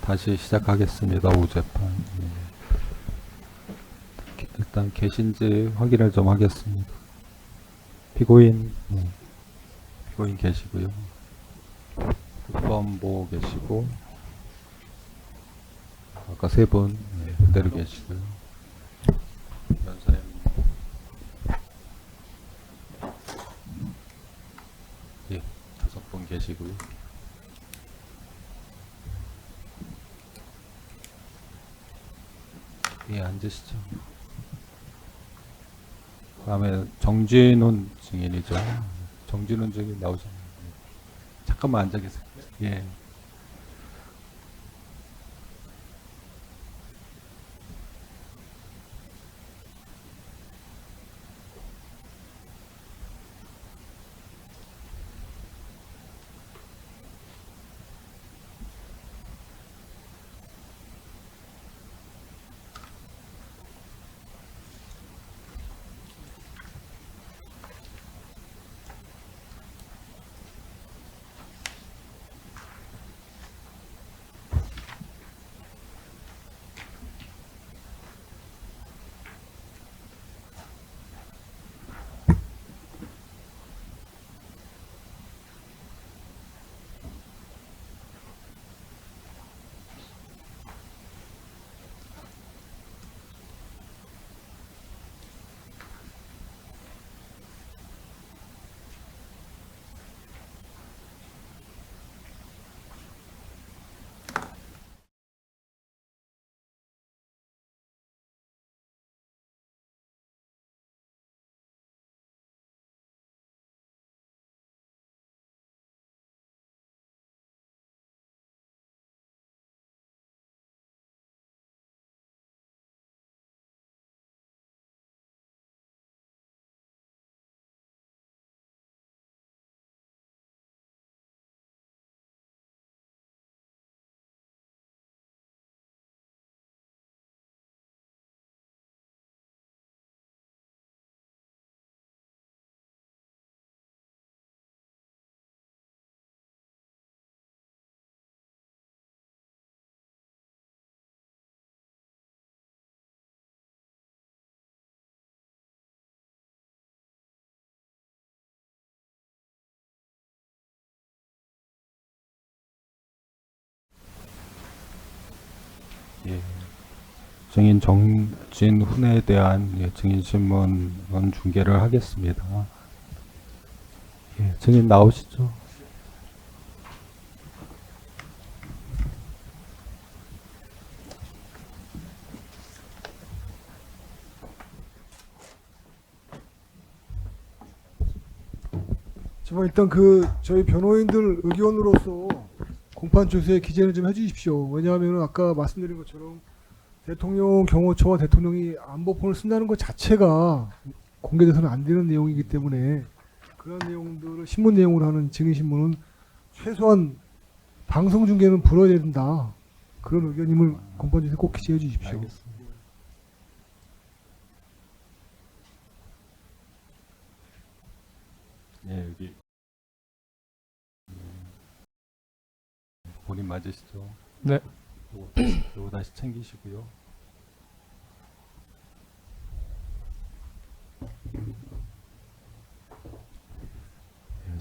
다시 시작하겠습니다. 오후 재판. 일단 계신지 확인을 좀 하겠습니다. 피고인 계시고요. 특검보 계시고, 아까 세 분 그대로 계시고요. 변호사님 다섯 분 계시고요. 앉으시죠. 다음에 정진훈 증인이죠. 정진훈 증인 나오잖아요. 잠깐만 앉아 계세요. 예. 증인 정진훈에 대한 증인 신문은 중계를 하겠습니다. 증인 나오시죠? 일단 저희 변호인들 의견으로서 공판 조서에 기재를 좀 해주십시오. 왜냐하면 아까 말씀드린 것처럼 대통령 경호처와 대통령이 안보폰을 쓴다는 것 자체가 공개돼서는 안 되는 내용이기 때문에 그런 내용들을 신문 내용으로 하는 증인 신문은 최소한 방송 중계는 불어야 된다. 그런 의견임을 공판 조서에 꼭 기재해 주십시오. 알겠습니다. 여기 본인 맞으시죠? 네. 요거 다시 챙기시고요.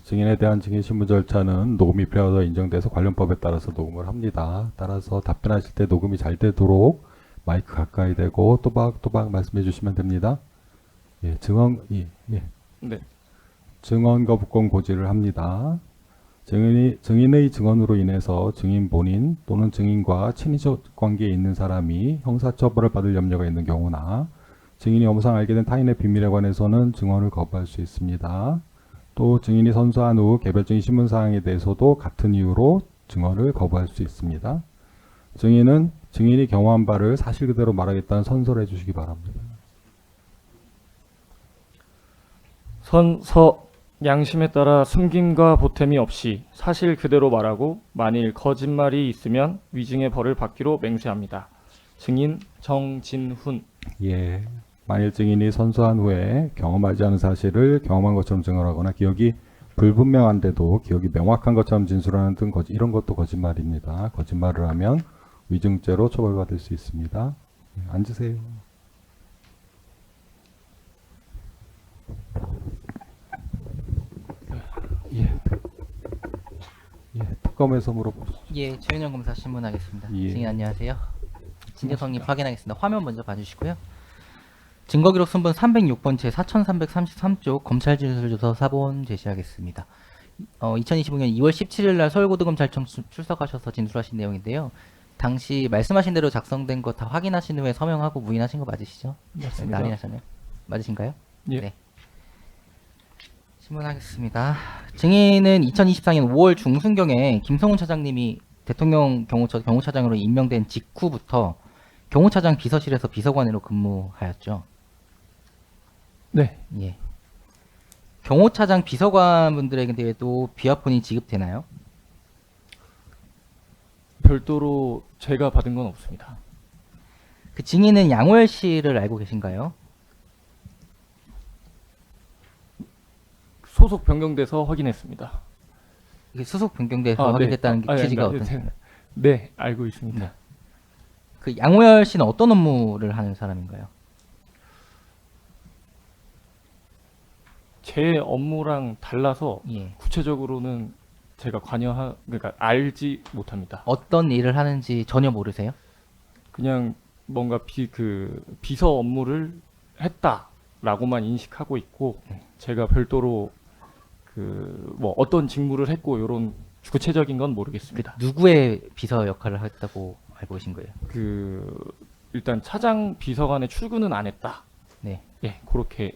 증인에 대한 증인 신문 절차는 녹음이 필요하다 인정돼서 관련 법에 따라서 녹음을 합니다. 따라서 답변하실 때 녹음이 잘 되도록 마이크 가까이 대고 또박또박 말씀해 주시면 됩니다. 네. 증언 거부권 고지를 합니다. 증인의 증언으로 인해서 증인 본인 또는 증인과 친인척 관계에 있는 사람이 형사처벌을 받을 염려가 있는 경우나 증인이 업무상 알게 된 타인의 비밀에 관해서는 증언을 거부할 수 있습니다. 또 증인이 선서한 후 개별적인 신문사항에 대해서도 같은 이유로 증언을 거부할 수 있습니다. 증인은 증인이 경험한 바를 사실 그대로 말하겠다는 선서를 해주시기 바랍니다. 선서 양심에 따라 숨김과 보탬이 없이 사실 그대로 말하고 만일 거짓말이 있으면 위증의 벌을 받기로 맹세합니다. 증인 정진훈. 만일 증인이 선서한 후에 경험하지 않은 사실을 경험한 것처럼 증언하거나 기억이 불분명한데도 기억이 명확한 것처럼 진술하는 등 이런 것도 거짓말입니다. 거짓말을 하면 위증죄로 처벌받을 수 있습니다. 네, 앉으세요. 예. 예, 특검에서 물어보시죠. 예, 최윤영 검사 신문하겠습니다. 예. 증인 안녕하세요. 진정성립 확인하겠습니다. 화면 먼저 봐주시고요. 증거기록 순번 306번 제 4333쪽 검찰진술조서 사본 제시하겠습니다. 2025년 2월 17일 날 서울고등검찰청 출석하셔서 진술하신 내용인데요. 당시 말씀하신 대로 작성된 거 다 확인하신 후에 서명하고 무인하신 거 맞으시죠? 맞습니다. 난이하셨나요? 맞으신가요? 예. 네. 신문하겠습니다. 증인은 2024년 5월 중순경에 김성훈 차장님이 대통령 경호차장으로 임명된 직후부터 경호차장 비서실에서 비서관으로 근무하였죠. 네. 예. 경호차장 비서관분들에게도 비화폰이 지급되나요? 별도로 제가 받은 건 없습니다. 그 증인은 양호열 씨를 알고 계신가요? 소속 변경돼서 확인했습니다. 이게 수속 변경돼서 아, 네. 확인됐다는 게 취지가 네, 어떻습니까? 네, 알고 있습니다. 네. 그 양호열 씨는 어떤 업무를 하는 사람인가요? 제 업무랑 달라서 예. 구체적으로는 제가 그러니까 알지 못합니다. 어떤 일을 하는지 전혀 모르세요? 그냥 뭔가 비서 업무를 했다라고만 인식하고 있고 제가 별도로 뭐 어떤 직무를 했고 이런 구체적인 건 모르겠습니다. 누구의 비서 역할을 했다고 알고 계신 거예요? 일단 차장 비서관의 출근은 안 했다. 네. 예, 그렇게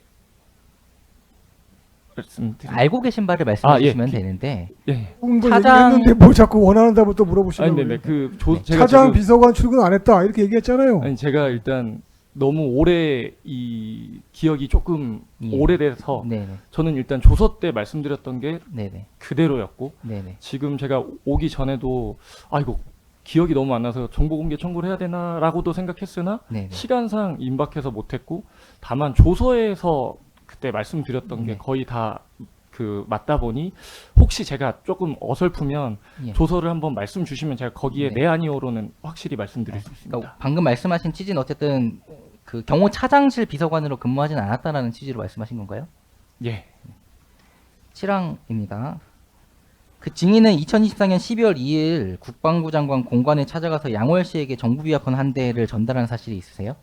말씀드립니다. 알고 계신 바를 말씀해 아, 예. 주시면 되는데 예. 거 차장- 얘기했는데 뭘 자꾸 원하는 답을 또 물어보시는 아니, 거예요? 네네. 네. 제가 차장 지금- 비서관 출근 안 했다 이렇게 얘기했잖아요. 아니 제가 일단 너무 오래 이 기억이 조금 예. 오래돼서 네네. 저는 일단 조서 때 말씀드렸던 게 네네. 그대로였고 네네. 지금 제가 오기 전에도 이거 기억이 너무 안 나서 정보공개 청구를 해야 되나라고도 생각했으나 네네. 시간상 임박해서 못했고 다만 조서에서 그때 말씀드렸던 게 네. 거의 다 맞다 보니 혹시 제가 조금 어설프면 예. 조서를 한번 말씀 주시면 제가 거기에 네. 네 아니오로는 확실히 말씀드릴 수 있습니다. 그러니까 방금 말씀하신 취지는 어쨌든 그 경호차장실 비서관으로 근무하진 않았다라는 취지로 말씀하신 건가요? 예. 7항입니다. 그 증인은 2024년 12월 2일 국방부 장관 공관에 찾아가서 양호열 씨에게 정부 비화폰 한 대를 전달한 사실이 있으세요?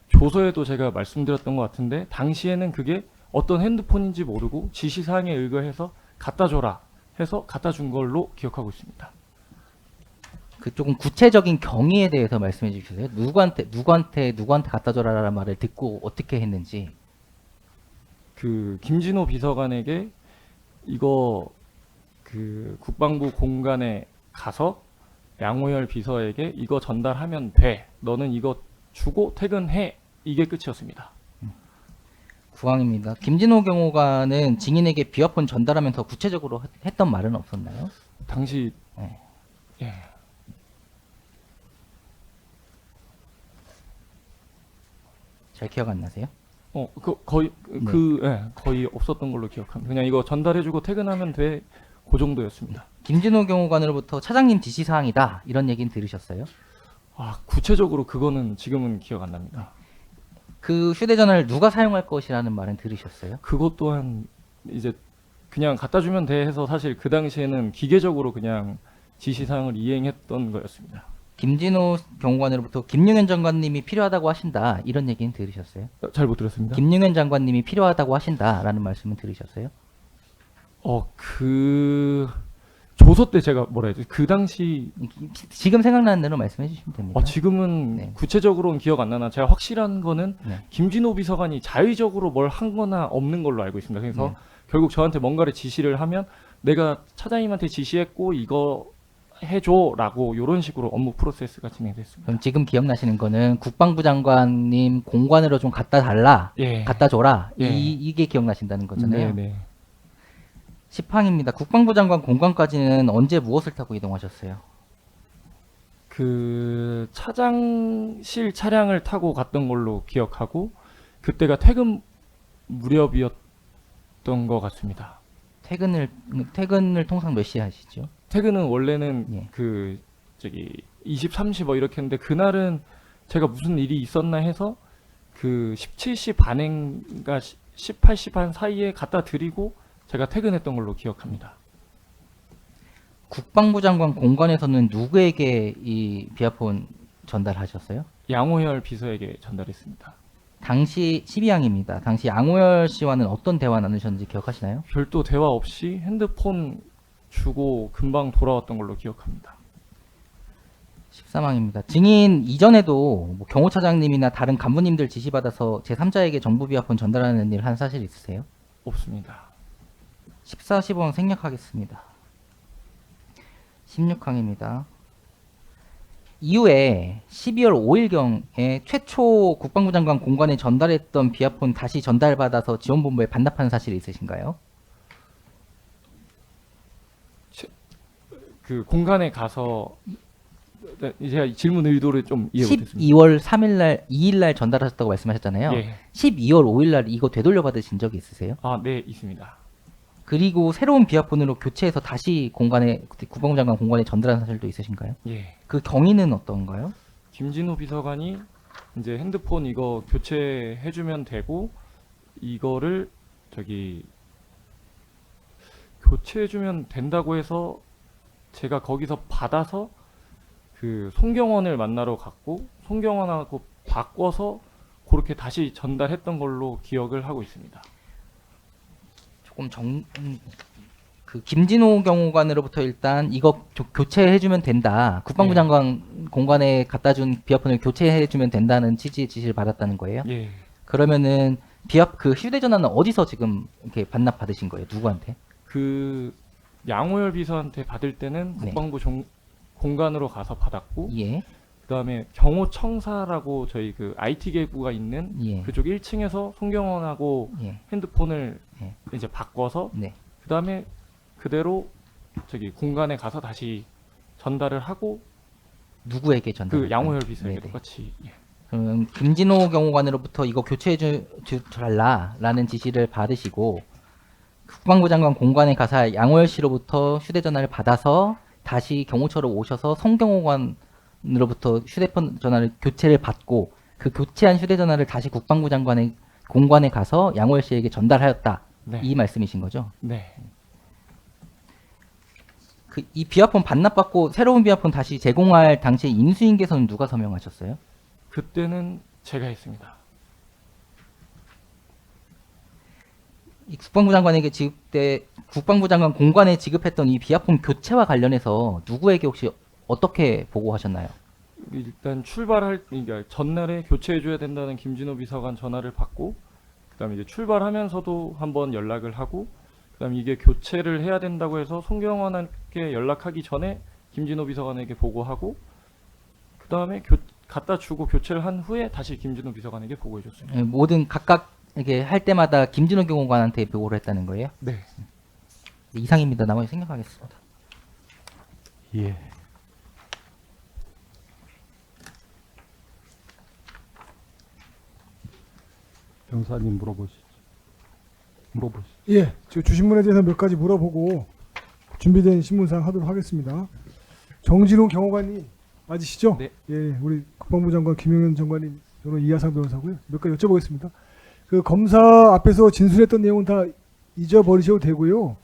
조서에도 제가 말씀드렸던 것 같은데 당시에는 그게 어떤 핸드폰인지 모르고 지시사항에 의거해서 갖다 줘라 해서 갖다 준 걸로 기억하고 있습니다. 그 조금 구체적인 경위에 대해서 말씀해 주세요. 누구한테 갖다 줘라라는 말을 듣고 어떻게 했는지. 김진호 비서관에게 이거 국방부 공관에 가서 양호열 비서에게 이거 전달하면 돼. 너는 이거 주고 퇴근해. 이게 끝이었습니다. 구항입니다. 김진호 경호관은 증인에게 비화폰 전달하면서 구체적으로 했던 말은 없었나요? 당시 네. 예. 잘 기억 안 나세요? 거의 네. 거의 없었던 걸로 기억합니다. 그냥 이거 전달해주고 퇴근하면 돼. 그 정도였습니다. 김진호 경호관으로부터 차장님 지시사항이다 이런 얘기는 들으셨어요? 구체적으로 그거는 지금은 기억 안 납니다. 그 휴대전화를 누가 사용할 것이라는 말은 들으셨어요? 그것 또한 이제 그냥 갖다 주면 돼 해서 사실 그 당시에는 기계적으로 그냥 지시사항을 이행했던 거였습니다. 김진호 경호관으로부터 김용현 장관님이 필요하다고 하신다 이런 얘기는 들으셨어요? 잘 못 들었습니다. 김용현 장관님이 필요하다고 하신다라는 말씀은 들으셨어요? 조서 때 제가 뭐라 해야지? 그 당시 지금 생각나는 대로 말씀해 주시면 됩니다. 지금은 네. 구체적으로는 기억 안 나나 제가 확실한 거는 네. 김진호 비서관이 자의적으로 뭘 한 거나 없는 걸로 알고 있습니다. 그래서 네. 결국 저한테 뭔가를 지시를 하면 내가 차장님한테 지시했고 이거 해줘라고 이런 식으로 업무 프로세스가 진행됐습니다. 그럼 지금 기억나시는 거는 국방부 장관님 공관으로 좀 갖다 달라, 예. 갖다 줘라 예. 이게 기억나신다는 거잖아요. 네네. 10항입니다. 국방부 장관 공관까지는 언제 무엇을 타고 이동하셨어요? 차장실 차량을 타고 갔던 걸로 기억하고 그때가 퇴근 무렵이었던 것 같습니다. 퇴근을 통상 몇 시에 하시죠? 퇴근은 원래는 예. 저기 20, 30 뭐 이렇게 했는데 그날은 제가 무슨 일이 있었나 해서 그 17시 반인가 18시 반 사이에 갖다 드리고 제가 퇴근했던 걸로 기억합니다. 국방부 장관 공관에서는 누구에게 이 비아폰 전달하셨어요? 양호열 비서에게 전달했습니다. 당시 12항입니다. 당시 양호열 씨와는 어떤 대화 나누셨는지 기억하시나요? 별도 대화 없이 핸드폰 주고 금방 돌아왔던 걸로 기억합니다. 13항입니다. 증인 이전에도 뭐 경호처장님이나 다른 간부님들 지시받아서 제3자에게 정부 비아폰 전달하는 일 한 사실 있으세요? 없습니다. 14, 15항 생략하겠습니다. 16항입니다. 이후에 12월 5일경에 최초 국방부 장관 공관에 전달했던 비아폰 다시 전달받아서 지원본부에 반납한 사실이 있으신가요? 그 공간에 가서 제가 질문 의도를 좀 이해 못했습니다. 12월 3일날 2일날 전달하셨다고 말씀하셨잖아요. 예. 12월 5일날 이거 되돌려 받으신 적이 있으세요? 아, 네, 있습니다. 그리고 새로운 비아폰으로 교체해서 다시 공관에 국방부 장관 공관에 전달한 사실도 있으신가요? 예. 그 경위는 어떤가요? 김진우 비서관이 이제 핸드폰 이거 교체해주면 되고 이거를 저기 교체해주면 된다고 해서 제가 거기서 받아서 그 송경원을 만나러 갔고 송경원하고 바꿔서 그렇게 다시 전달했던 걸로 기억을 하고 있습니다. 조금 그 김진호 경호관으로부터 일단 이거 교체해주면 된다. 국방부 예. 장관 공관에 갖다 준 비아폰을 교체해주면 된다는 취지의 지시를 받았다는 거예요. 예. 그러면은 그 휴대전화는 어디서 지금 이렇게 반납 받으신 거예요? 누구한테? 그 양호열 비서한테 받을 때는 네. 국방부 공간으로 가서 받았고 예, 그다음에 경호청사라고 저희 그 IT 계구가 있는 예, 그쪽 1층에서 송경원하고 예, 핸드폰을 예. 이제 바꿔서 네. 그다음에 그대로 저기 공간에 가서 다시 전달을 하고 누구에게 전달? 그 양호열 비서에게 네네. 똑같이 예. 그럼 김진호 경호관으로부터 이거 교체해 달라라는 지시를 받으시고 국방부 장관 공관에 가서 양호열 씨로부터 휴대전화를 받아서 다시 경호처로 오셔서 송경호관으로부터 휴대폰 전화를 교체를 받고 그 교체한 휴대전화를 다시 국방부 장관의 공관에 가서 양호열 씨에게 전달하였다. 네. 이 말씀이신 거죠? 네. 이 비아폰 반납받고 새로운 비아폰 다시 제공할 당시에 인수인계서는 누가 서명하셨어요? 그때는 제가 했습니다. 이 국방부 장관에게 국방부 장관 공관에 지급했던 이 비아폰 교체와 관련해서 누구에게 혹시 어떻게 보고하셨나요? 일단 그러니까 전날에 교체해줘야 된다는 김진호 비서관 전화를 받고 그다음에 이제 출발하면서도 한번 연락을 하고 그다음에 이게 교체를 해야 된다고 해서 송경원한테 연락하기 전에 김진호 비서관에게 보고하고 그다음에 갖다 주고 교체를 한 후에 다시 김진호 비서관에게 보고해줬습니다. 모든 각각 이렇게 할 때마다 김진호 경호관한테 보고를 했다는 거예요? 네. 이상입니다. 나머지 생각하겠습니다. 예. 변호사님 물어보시죠. 예, 저 주신문에 대해서 몇 가지 물어보고 준비된 신문상 하도록 하겠습니다. 정진호 경호관이 맞으시죠? 네. 예, 우리 국방부 장관 김영현 장관님, 저는 이하상 변호사고요. 몇 가지 여쭤보겠습니다. 그 검사 앞에서 진술했던 내용은 다 잊어버리셔도 되고요.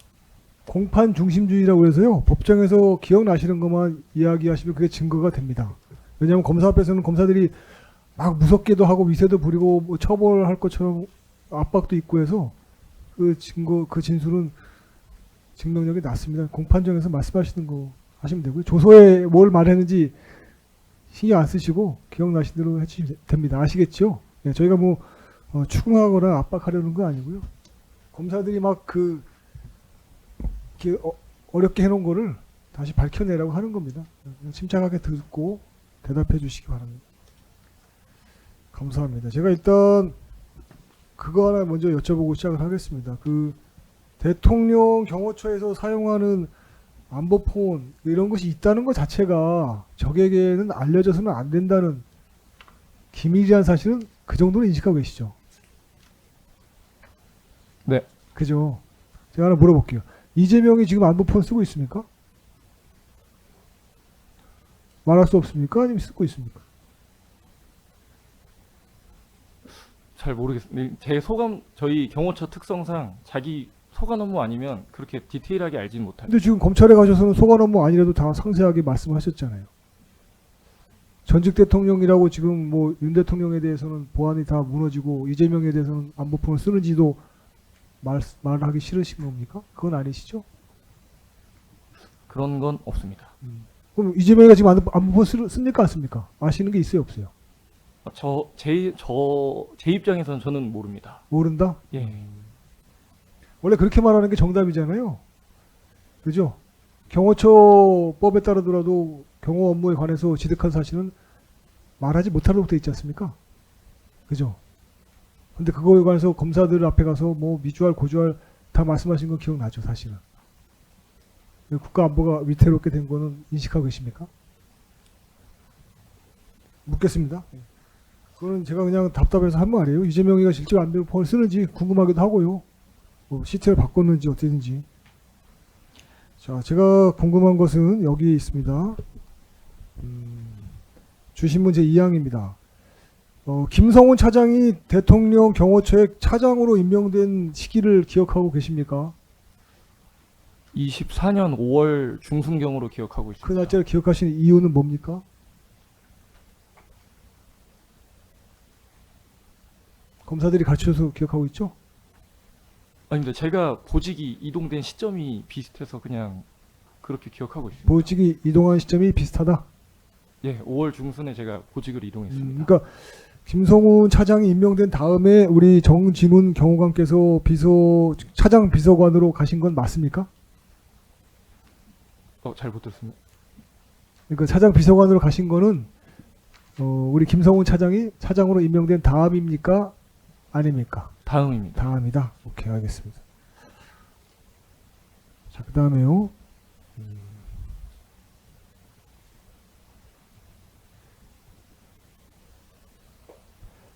공판 중심주의라고 해서요. 법정에서 기억나시는 것만 이야기하시면 그게 증거가 됩니다. 왜냐하면 검사 앞에서는 검사들이 막 무섭게도 하고 위세도 부리고 뭐 처벌할 것처럼 압박도 있고 해서 그 증거, 그 진술은 증명력이 낮습니다. 공판정에서 말씀하시는 거 하시면 되고요. 조서에 뭘 말했는지 신경 안 쓰시고 기억나신 대로 해주시면 됩니다. 아시겠죠? 네, 저희가 뭐 추궁하거나 압박하려는 거 아니고요. 검사들이 막 어렵게 해놓은 거를 다시 밝혀내라고 하는 겁니다. 침착하게 듣고 대답해 주시기 바랍니다. 감사합니다. 제가 일단 그거 하나 먼저 여쭤보고 시작을 하겠습니다. 그 대통령 경호처에서 사용하는 안보폰 이런 것이 있다는 것 자체가 적에게는 알려져서는 안 된다는 기밀이라는 사실은 그 정도는 인식하고 계시죠? 네. 그죠? 제가 하나 물어볼게요. 이재명이 지금 안보폰 쓰고 있습니까? 말할 수 없습니까? 아니면 쓰고 있습니까? 잘 모르겠습니다. 제 소감, 저희 경호처 특성상 자기 소관 업무 아니면 그렇게 디테일하게 알진 못해요. 근데 지금 검찰에 가셔서는 소관 업무 아니라도 다 상세하게 말씀하셨잖아요. 전직 대통령이라고 지금 뭐 윤 대통령에 대해서는 보안이 다 무너지고 이재명에 대해서는 안보폰을 쓰는지도 말하기 싫으신 겁니까? 그건 아니시죠? 그런 건 없습니다. 그럼 이재명이가 지금 안보폰 씁니까 안 씁니까? 아시는 게 있어요 없어요? 제 입장에서는 저는 모릅니다. 모른다? 예. 원래 그렇게 말하는 게 정답이잖아요. 그죠? 경호처법에 따르더라도 경호 업무에 관해서 취득한 사실은 말하지 못하도록 돼 있지 않습니까? 그죠? 근데 그거에 관해서 검사들 앞에 가서 뭐 미주알 고주알 다 말씀하신 건 기억나죠, 사실은. 국가 안보가 위태롭게 된 거는 인식하고 계십니까? 묻겠습니다. 그거는 제가 그냥 답답해서 한 말이에요. 이재명이가 실제로 안보폰을 쓰는지 궁금하기도 하고요. 뭐 시트를 바꿨는지 어땠는지. 자, 제가 궁금한 것은 여기 있습니다. 주신 문제 2항입니다. 김성훈 차장이 대통령 경호처의 차장으로 임명된 시기를 기억하고 계십니까? 24년 5월 중순경으로 기억하고 있습니다. 그 날짜를 기억하시는 이유는 뭡니까? 검사들이 가르쳐서 기억하고 있죠? 아닙니다. 제가 보직이 이동된 시점이 비슷해서 그냥 그렇게 기억하고 있습니다. 보직이 이동한 시점이 비슷하다? 예, 5월 중순에 제가 보직을 이동했습니다. 그러니까 김성훈 차장이 임명된 다음에 우리 정진훈 경호관께서 차장 비서관으로 가신 건 맞습니까? 잘 못 들었습니다. 그러니까 차장 비서관으로 가신 거는 우리 김성훈 차장이 차장으로 임명된 다음입니까? 아닙니까? 다음입니다. 다음이다. 오케이, 알겠습니다. 자, 그 다음에요.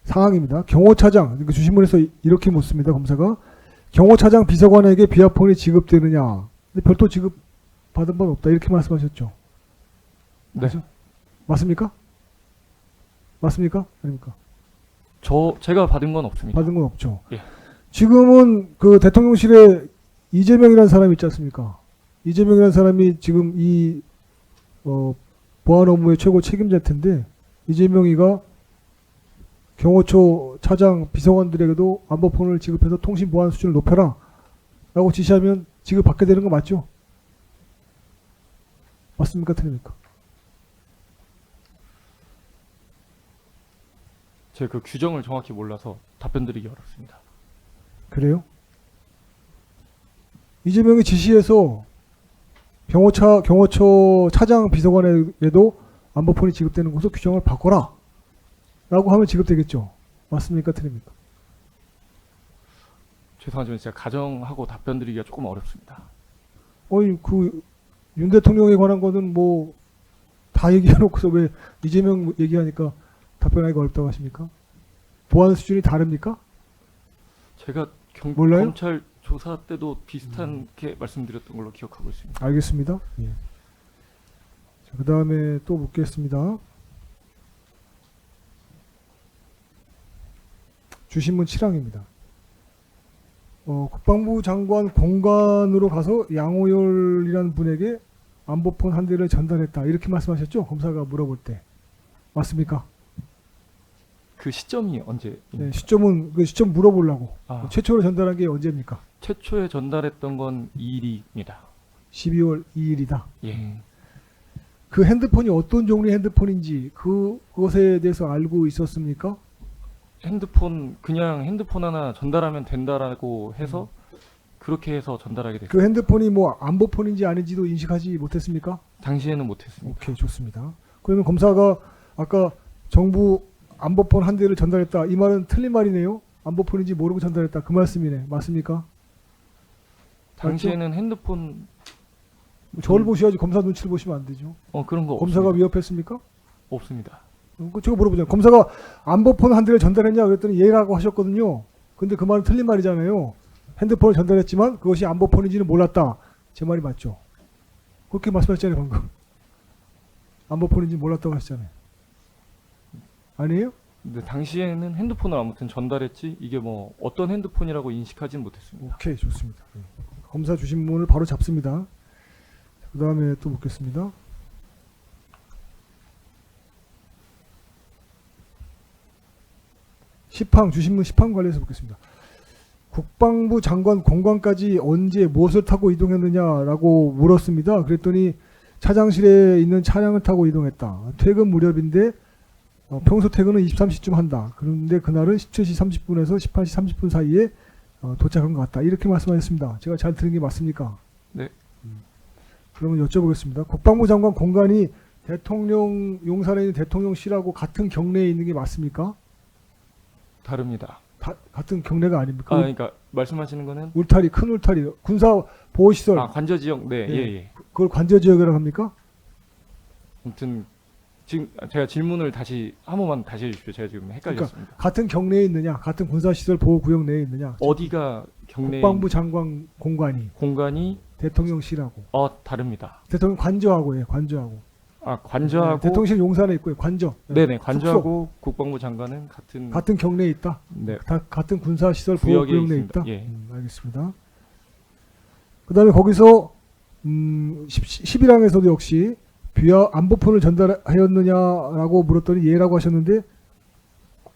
상황입니다. 경호차장, 그러니까 주신문에서 이렇게 묻습니다. 검사가 경호차장 비서관에게 비아폰이 지급되느냐? 근데 별도 지급 받은 번 없다. 이렇게 말씀하셨죠. 네. 맞죠? 맞습니까? 맞습니까? 아닙니까? 제가 받은 건 없습니다. 받은 건 없죠. 예. 지금은 그 대통령실에 이재명이라는 사람이 있지 않습니까? 이재명이라는 사람이 지금 이 보안 업무의 최고 책임자일 텐데 이재명이가 경호처 차장 비서관들에게도 안보폰을 지급해서 통신 보안 수준을 높여라 라고 지시하면 지급받게 되는 거 맞죠? 맞습니까? 틀립니까? 제가 그 규정을 정확히 몰라서 답변드리기 어렵습니다. 그래요? 이재명이 지시해서 경호처 차장 비서관에게도 안보폰이 지급되는 곳으로 규정을 바꿔라 라고 하면 지급되겠죠. 맞습니까? 틀립니까? 죄송하지만 제가 가정하고 답변드리기가 조금 어렵습니다. 윤 대통령에 관한 거는 뭐 다 얘기해놓고서 왜 이재명 얘기하니까 답변하기가 어렵다고 하십니까? 보안 수준이 다릅니까? 제가 몰라요? 검찰 조사 때도 비슷하게 말씀드렸던 걸로 기억하고 있습니다. 알겠습니다. 예. 자, 그 다음에 또 묻겠습니다. 주신문 7항입니다. 국방부 장관 공관으로 가서 양호열이라는 분에게 안보폰 한 대를 전달했다. 이렇게 말씀하셨죠? 검사가 물어볼 때. 맞습니까? 그 시점이 언제? 네, 시점 물어보려고. 아, 최초로 전달한 게 언제입니까? 최초에 전달했던 건 2일입니다. 12월 2일이다. 예. 그 핸드폰이 어떤 종류의 핸드폰인지 그것에 대해서 알고 있었습니까? 그냥 핸드폰 하나 전달하면 된다라고 해서 그렇게 해서 전달하게 됐습니다. 그 핸드폰이 뭐 안보폰인지 아닌지도 인식하지 못했습니까? 당시에는 못했습니다. 오케이, 좋습니다. 그러면 검사가 아까 정부 안보폰 한 대를 전달했다. 이 말은 틀린 말이네요. 안보폰인지 모르고 전달했다. 그 말씀이네. 맞습니까? 당시에는 핸드폰 저를 보셔야지 검사 눈치를 보시면 안 되죠. 그런 거 검사가 없습니다. 위협했습니까? 없습니다. 제가 물어보잖아요. 검사가 안보폰 한 대를 전달했냐 그랬더니 예라고 하셨거든요. 근데 그 말은 틀린 말이잖아요. 핸드폰을 전달했지만 그것이 안보폰인지는 몰랐다. 제 말이 맞죠? 그렇게 말씀하셨잖아요, 방금. 안보폰인지 몰랐다고 하시잖아요. 아니에요? 근데 당시에는 핸드폰을 아무튼 전달했지 이게 뭐 어떤 핸드폰이라고 인식하진 못했습니다. 오케이, 좋습니다. 예. 검사 주신 분을 바로 잡습니다. 그 다음에 또 묻겠습니다. 시팡 주신 분 시팡 관련해서 묻겠습니다. 국방부 장관 공관까지 언제 무엇을 타고 이동했느냐라고 물었습니다. 그랬더니 차장실에 있는 차량을 타고 이동했다. 퇴근 무렵인데 평소 퇴근은 23시쯤 한다. 그런데 그날은 17시 30분에서 18시 30분 사이에 도착한 것 같다. 이렇게 말씀하셨습니다. 제가 잘 들은 게 맞습니까? 네. 그러면 여쭤보겠습니다. 국방부 장관 공관이 대통령 용산에 있는 대통령실하고 같은 경내에 있는 게 맞습니까? 다릅니다. 같은 경내가 아닙니까? 그러니까 말씀하시는 거는 울타리, 큰 울타리, 군사 보호시설, 관저 지역, 네, 예. 예. 그걸 관저 지역이라고 합니까? 아무튼 지금 제가 질문을 다시 한 번만 다시 해주십시오. 제가 지금 헷갈렸습니다. 같은 경내에 있느냐, 같은 군사시설 보호구역 내에 있느냐. 어디가 경내 국방부 장관 공관이 공간이 대통령실하고 다릅니다. 대통령 관저하고, 예, 관저하고. 관저하고 대통령실 용산에 있고요, 관저. 네네 관저하고 국방부 장관은 같은 경내에 있다. 네. 같은 군사시설 구역에 보호구역 내에 있습니다. 있다. 예. 알겠습니다. 그다음에 거기서 11항에서도 역시 안보폰을 전달하였느냐라고 물었더니 예라고 하셨는데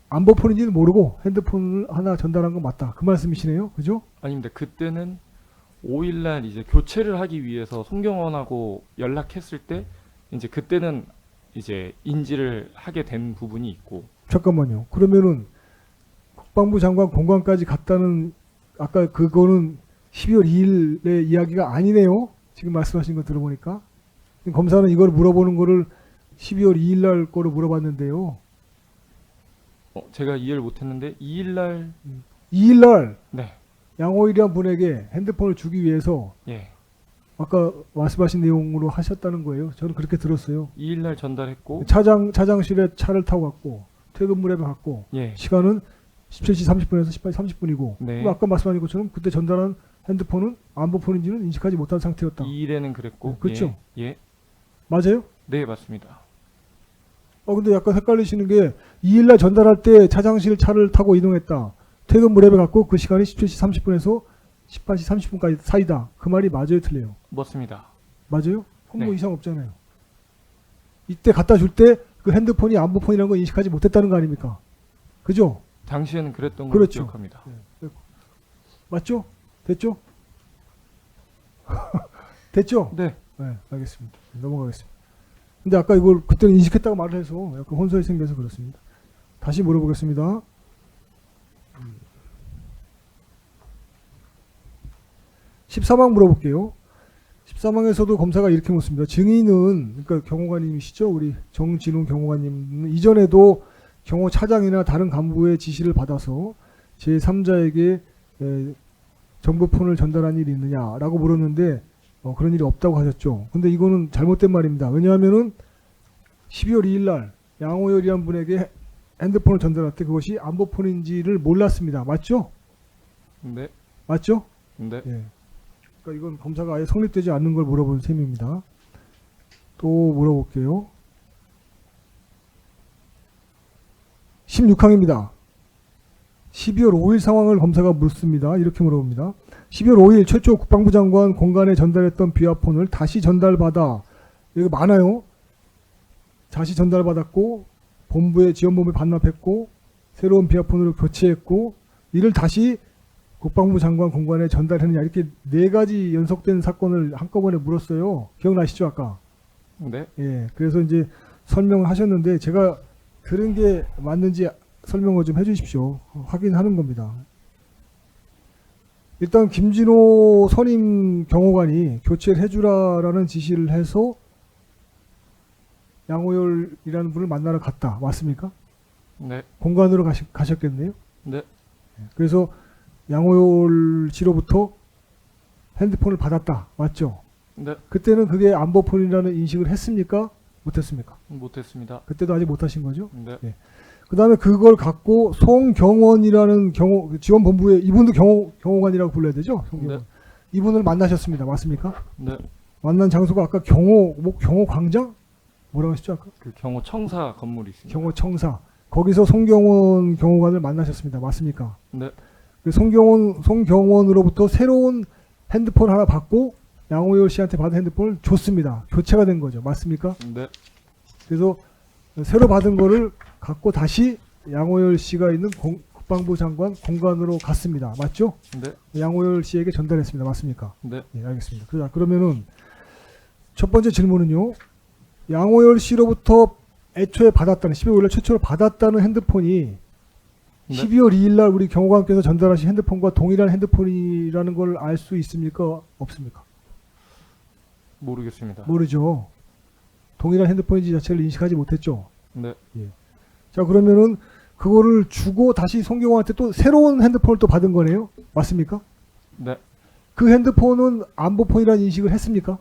안보폰인지는 모르고 핸드폰을 하나 전달한 건 맞다. 그 말씀이시네요. 그죠? 아닙니다. 그때는 5일날 이제 교체를 하기 위해서 송경원하고 연락했을 때 이제 그때는 이제 인지를 하게 된 부분이 있고. 잠깐만요. 그러면은 국방부 장관 공관까지 갔다는 아까 그거는 12월 2일의 이야기가 아니네요. 지금 말씀하신 거 들어보니까. 검사는 이걸 물어보는 거를 12월 2일 날 거로 물어봤는데요. 제가 이해를 못했는데 2일날 2일 날 네, 양호일이란 분에게 핸드폰을 주기 위해서 예, 아까 말씀하신 내용으로 하셨다는 거예요. 저는 그렇게 들었어요. 2일날 전달했고, 차장실에 차를 타고 갔고 퇴근 무렵에 갔고 예, 시간은 17시 30분에서 18시 30분이고 네. 아까 말씀하신 것처럼 그때 전달한 핸드폰은 안보폰인지는 인식하지 못한 상태였다. 2일에는 그랬고, 그렇죠. 예, 맞아요? 네 맞습니다. 근데 약간 헷갈리시는 게 2일날 전달할 때 차장실 차를 타고 이동했다. 퇴근 무렵에 갔고 그 시간이 17시 30분에서 18시 30분까지 사이다. 그 말이 맞아요, 틀려요? 맞습니다. 맞아요? 그럼 뭐 네. 이상 없잖아요. 이때 갖다 줄 때 그 핸드폰이 안보폰이라는 걸 인식하지 못했다는 거 아닙니까? 그죠? 당시에는 그랬던 걸로 그렇죠. 기억합니다. 맞죠? 됐죠? 됐죠? 네, 네, 알겠습니다. 넘어가겠습니다. 근데 아까 이걸 그때는 인식했다고 말을 해서 약간 혼선이 생겨서 그렇습니다. 다시 물어보겠습니다. 14방 물어볼게요. 14방에서도 검사가 이렇게 묻습니다. 증인은, 그러니까 경호관님이시죠? 우리 정진웅 경호관님은 이전에도 경호 차장이나 다른 간부의 지시를 받아서 제3자에게 정보폰을 전달한 일이 있느냐라고 물었는데 그런 일이 없다고 하셨죠. 근데 이거는 잘못된 말입니다. 왜냐하면은 12월 2일 날 양호열이란 분에게 핸드폰을 전달할 때 그것이 안보폰인지를 몰랐습니다. 맞죠? 네, 맞죠? 네, 예. 그러니까 이건 검사가 아예 성립되지 않는 걸 물어본 셈입니다. 또 물어볼게요. 16항입니다. 12월 5일 상황을 검사가 묻습니다. 이렇게 물어봅니다. 12월 5일 최초 국방부 장관 공관에 전달했던 비화폰을 다시 전달받아, 여기 많아요. 다시 전달받았고 본부의 지원본부에 반납했고 새로운 비화폰으로 교체했고 이를 다시 국방부 장관 공관에 전달했느냐, 이렇게 네 가지 연속된 사건을 한꺼번에 물었어요. 기억나시죠 아까? 네. 예. 그래서 이제 설명을 하셨는데 제가 들은 게 맞는지 설명을 좀 해주십시오. 확인하는 겁니다. 일단 김진호 선임 경호관이 교체를 해주라라는 지시를 해서 양호열이라는 분을 만나러 갔다. 맞습니까? 네, 공관으로 가셨겠네요. 네, 그래서 양호열 씨로부터 핸드폰을 받았다. 맞죠? 네, 그때는 그게 안보폰이라는 인식을 했습니까? 못했습니까? 못했습니다. 그때도 아직 못하신 거죠? 네, 그 다음에 그걸 갖고 송경원이라는 지원본부의, 이분도 경호관이라고 불러야 되죠? 송경원. 네. 이분을 만나셨습니다. 맞습니까? 네, 만난 장소가 아까 경호광장? 뭐라고 하셨죠 아까? 그 경호청사 건물이 있습니다. 경호청사. 거기서 송경원 경호관을 만나셨습니다. 맞습니까? 네, 그 송경원으로부터 새로운 핸드폰 하나 받고 양호열 씨한테 받은 핸드폰을 줬습니다. 교체가 된 거죠. 맞습니까? 네, 그래서 새로 받은 거를 갖고 다시 양호열 씨가 있는 국방부 장관 공간으로 갔습니다. 맞죠? 네, 양호열 씨에게 전달했습니다. 맞습니까? 네, 네, 알겠습니다. 그러면은 첫 번째 질문은요. 양호열 씨로부터 애초에 받았다는 12월 5일 최초로 받았다는 핸드폰이 네. 12월 2일 날 우리 경호관께서 전달하신 핸드폰과 동일한 핸드폰이라는 걸 알 수 있습니까? 없습니까? 모르겠습니다. 모르죠. 동일한 핸드폰인지 자체를 인식하지 못했죠. 네, 자, 그러면은 그거를 주고 다시 송경호한테 또 새로운 핸드폰을 또 받은 거네요. 맞습니까? 네, 그 핸드폰은 안보폰이라는 인식을 했습니까?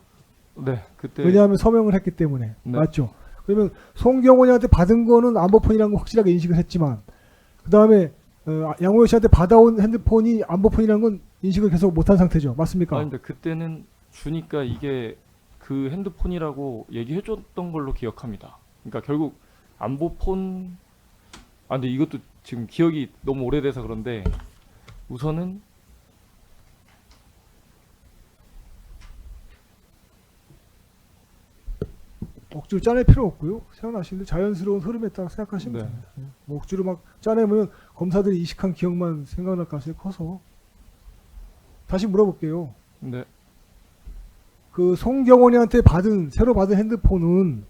네. 그때 왜냐하면 서명을 했기 때문에. 네. 맞죠? 그러면 송경호한테 받은 거는 안보폰이라는 거 확실하게 인식을 했지만 그 다음에 양호열 씨한테 받아온 핸드폰이 안보폰이라는 건 인식을 계속 못한 상태죠. 맞습니까? 아닌데 그때는 주니까 이게 그 핸드폰이라고 얘기해줬던 걸로 기억합니다. 그러니까 결국 안보폰. 아 근데 이것도 지금 기억이 너무 오래돼서 그런데 우선은 억지로 짜낼 필요 없고요. 생각나시는데 자연스러운 흐름에 따라 생각하시면 네. 됩니다. 뭐 억지로 막 짜내면 검사들이 이식한 기억만 생각날 가능성이 커서. 다시 물어볼게요. 네, 그 송경원이한테 새로 받은 핸드폰은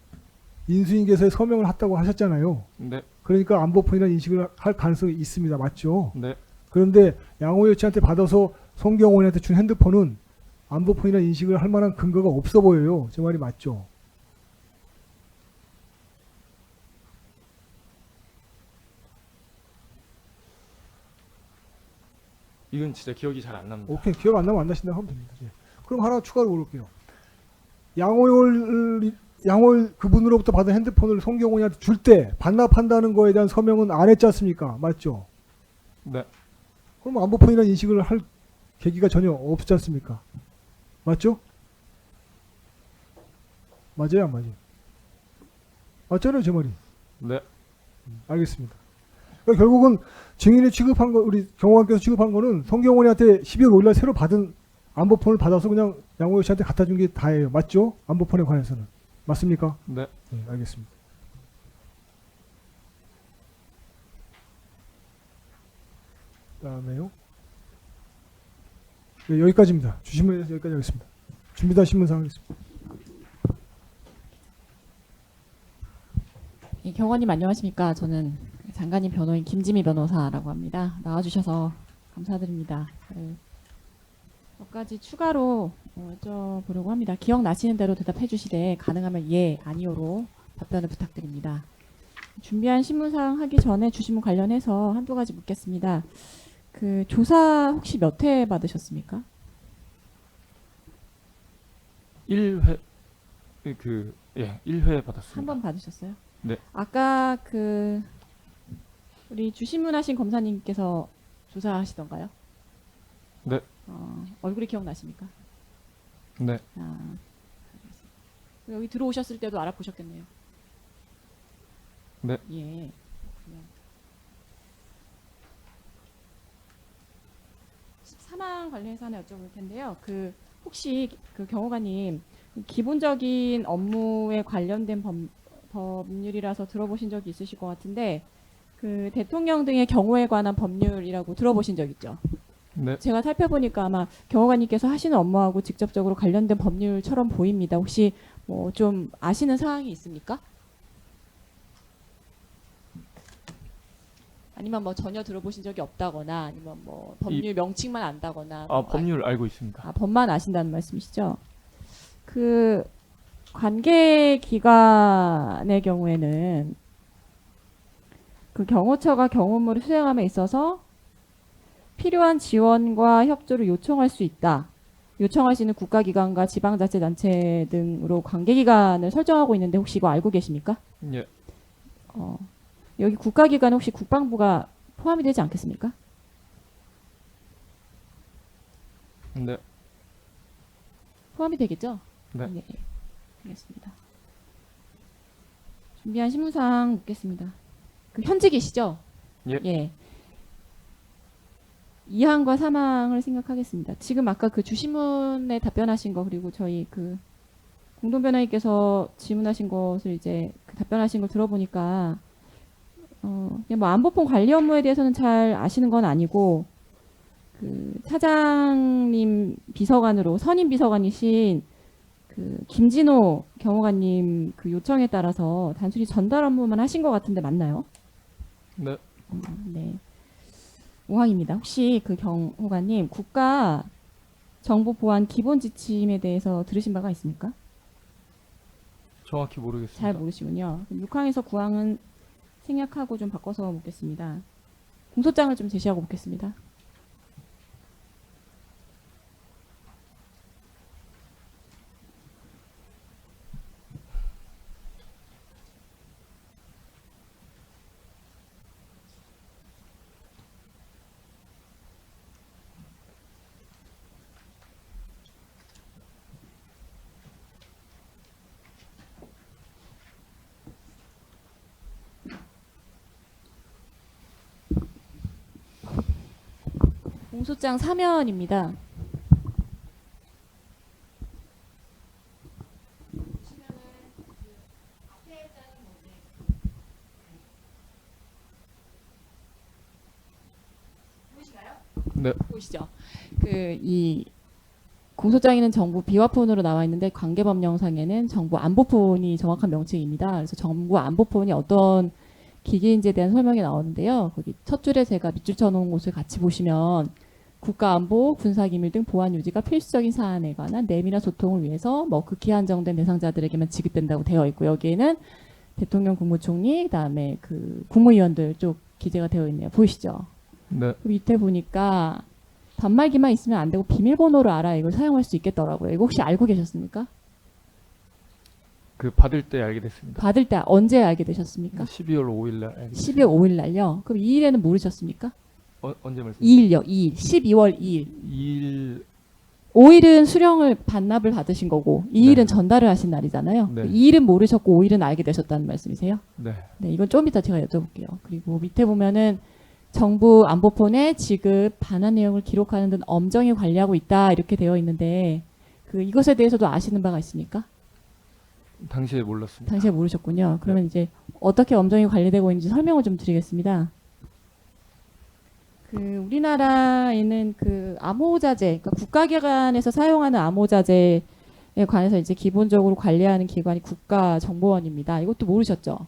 인수인계서에 서명을 했다고 하셨잖아요. 네, 그러니까 안보폰이라는 인식을 할 가능성이 있습니다. 맞죠? 네, 그런데 양호열 씨한테 받아서 송경원이한테 준 핸드폰은 안보폰이라는 인식을 할 만한 근거가 없어 보여요. 제 말이 맞죠? 이건 진짜 기억이 잘 안 납니다. 오케이. 기억 안 나면 안 나신다고 하면 됩니다. 예. 그럼 하나 추가로 물을게요. 양호열 그분으로부터 받은 핸드폰을 송경원이한테 줄 때 반납한다는 거에 대한 서명은 안 했지 않습니까? 맞죠? 네, 그럼 안보폰이라는 인식을 할 계기가 전혀 없지 않습니까? 맞죠? 맞아요, 안 맞아요? 맞잖아요, 제 말이. 네, 알겠습니다. 그러니까 결국은 증인이 취급한 거, 우리 경호관께서 취급한 거는 송경원이한테 12월 5일날 새로 받은 안보폰을 받아서 그냥 양호열 씨한테 갖다 준 게 다예요. 맞죠? 안보폰에 관해서는. 맞습니까? 네. 네, 알겠습니다. 그다음에요. 네, 여기까지입니다. 주신문에 대해서 여기까지 하겠습니다. 준비된 신문상 하겠습니다. 예, 경호관님 안녕하십니까? 저는 장관님 변호인 김지미 변호사라고 합니다. 나와주셔서 감사드립니다. 몇 가지 추가로 여쭤보려고 합니다. 기억나시는 대로 대답해 주시되 가능하면 예, 아니오로 답변을 부탁드립니다. 준비한 신문사항 하기 전에 주신문 관련해서 한두 가지 묻겠습니다. 그 조사 혹시 몇 회 받으셨습니까? 1회 1회 받았습니다. 한 번 받으셨어요? 네. 아까 그 우리 주신문하신 검사님께서 조사하시던가요? 네. 얼굴이 기억나십니까? 네, 알겠습니다. 여기 들어오셨을 때도 알아보셨겠네요. 네. 예. 그렇군요. 사망 관련해서 하나 여쭤볼 텐데요. 그 혹시 그 경호관님 기본적인 업무에 관련된 법률이라서 들어보신 적이 있으실 것 같은데 그 대통령 등의 경호에 관한 법률이라고 들어보신 적 있죠? 네. 제가 살펴보니까 아마 경호관님께서 하시는 업무하고 직접적으로 관련된 법률처럼 보입니다. 혹시 뭐 좀 아시는 사항이 있습니까? 아니면 뭐 전혀 들어보신 적이 없다거나 아니면 뭐 법률 명칭만 안다거나 아, 법률 알고 있습니다. 법만 아신다는 말씀이시죠? 그 관계 기관의 경우에는 그 경호처가 경호무를 수행함에 있어서 필요한 지원과 협조를 요청할 수 있다. 요청할 수 있는 국가기관과 지방자치단체 등으로 관계기관을 설정하고 있는데 혹시 이거 알고 계십니까? 예, 여기 국가기관은 혹시 국방부가 포함이 되지 않겠습니까? 네, 포함이 되겠죠? 네. 네. 알겠습니다. 준비한 신문사항 묻겠습니다. 그 현직이시죠? 예. 2항과 3항을 생각하겠습니다. 지금 아까 그 주신문에 답변하신 거 그리고 저희 그 공동변호인께서 질문하신 것을 이제 그 답변하신 걸 들어보니까 그냥 뭐 안보폰 관리 업무에 대해서는 잘 아시는 건 아니고 그 차장님 비서관으로 선임 비서관이신 그 김진호 경호관님 그 요청에 따라서 단순히 전달 업무만 하신 것 같은데 맞나요? 네. 네. 5항입니다. 혹시 그 경호관님 국가 정보 보안 기본 지침에 대해서 들으신 바가 있습니까? 정확히 모르겠습니다. 잘 모르시군요. 6항에서 9항은 생략하고 좀 바꿔서 묻겠습니다. 공소장을 좀 제시하고 묻겠습니다. 공소장 사면입니다. 네. 보이시죠? 그 이 공소장에는 정부 비화폰으로 나와 있는데 관계법령상에는 정부 안보폰이 정확한 명칭입니다. 그래서 정부 안보폰이 어떤 기기인지에 대한 설명이 나오는데요. 거기 첫 줄에 제가 밑줄 쳐놓은 곳을 같이 보시면 국가안보, 군사기밀 등 보안 유지가 필수적인 사안에 관한 내밀한 소통을 위해서 뭐 극히 한정된 대상자들에게만 지급된다고 되어 있고 여기에는 대통령 국무총리 그다음에 그 국무위원들 쪽 기재가 되어 있네요. 보이시죠? 네. 그 밑에 보니까 단말기만 있으면 안 되고 비밀번호를 알아야 이걸 사용할 수 있겠더라고요. 이거 혹시 알고 계셨습니까? 그 받을 때 알게 됐습니다. 받을 때 언제 알게 되셨습니까? 12월 5일 날 알게 12월 5일 날요. 그럼 2일에는 모르셨습니까? 언제 말씀? 2일요. 2일. 12월 2일. 2일 5일은 수령을 반납을 받으신 거고 2일은 네. 전달을 하신 날이잖아요. 네. 2일은 모르셨고 5일은 알게 되셨다는 말씀이세요? 네. 네, 이건 좀 이따 제가 여쭤볼게요. 그리고 밑에 보면은 정부 안보폰의 지급 반환 내용을 기록하는 등 엄정히 관리하고 있다 이렇게 되어 있는데 그 이것에 대해서도 아시는 바가 있습니까? 당시에 몰랐습니다. 당시에 모르셨군요. 그러면 이제 어떻게 엄정히 관리되고 있는지 설명을 좀 드리겠습니다. 그 우리나라에는 그 암호자재, 그러니까 국가기관에서 사용하는 암호자재에 관해서 이제 기본적으로 관리하는 기관이 국가정보원입니다. 이것도 모르셨죠?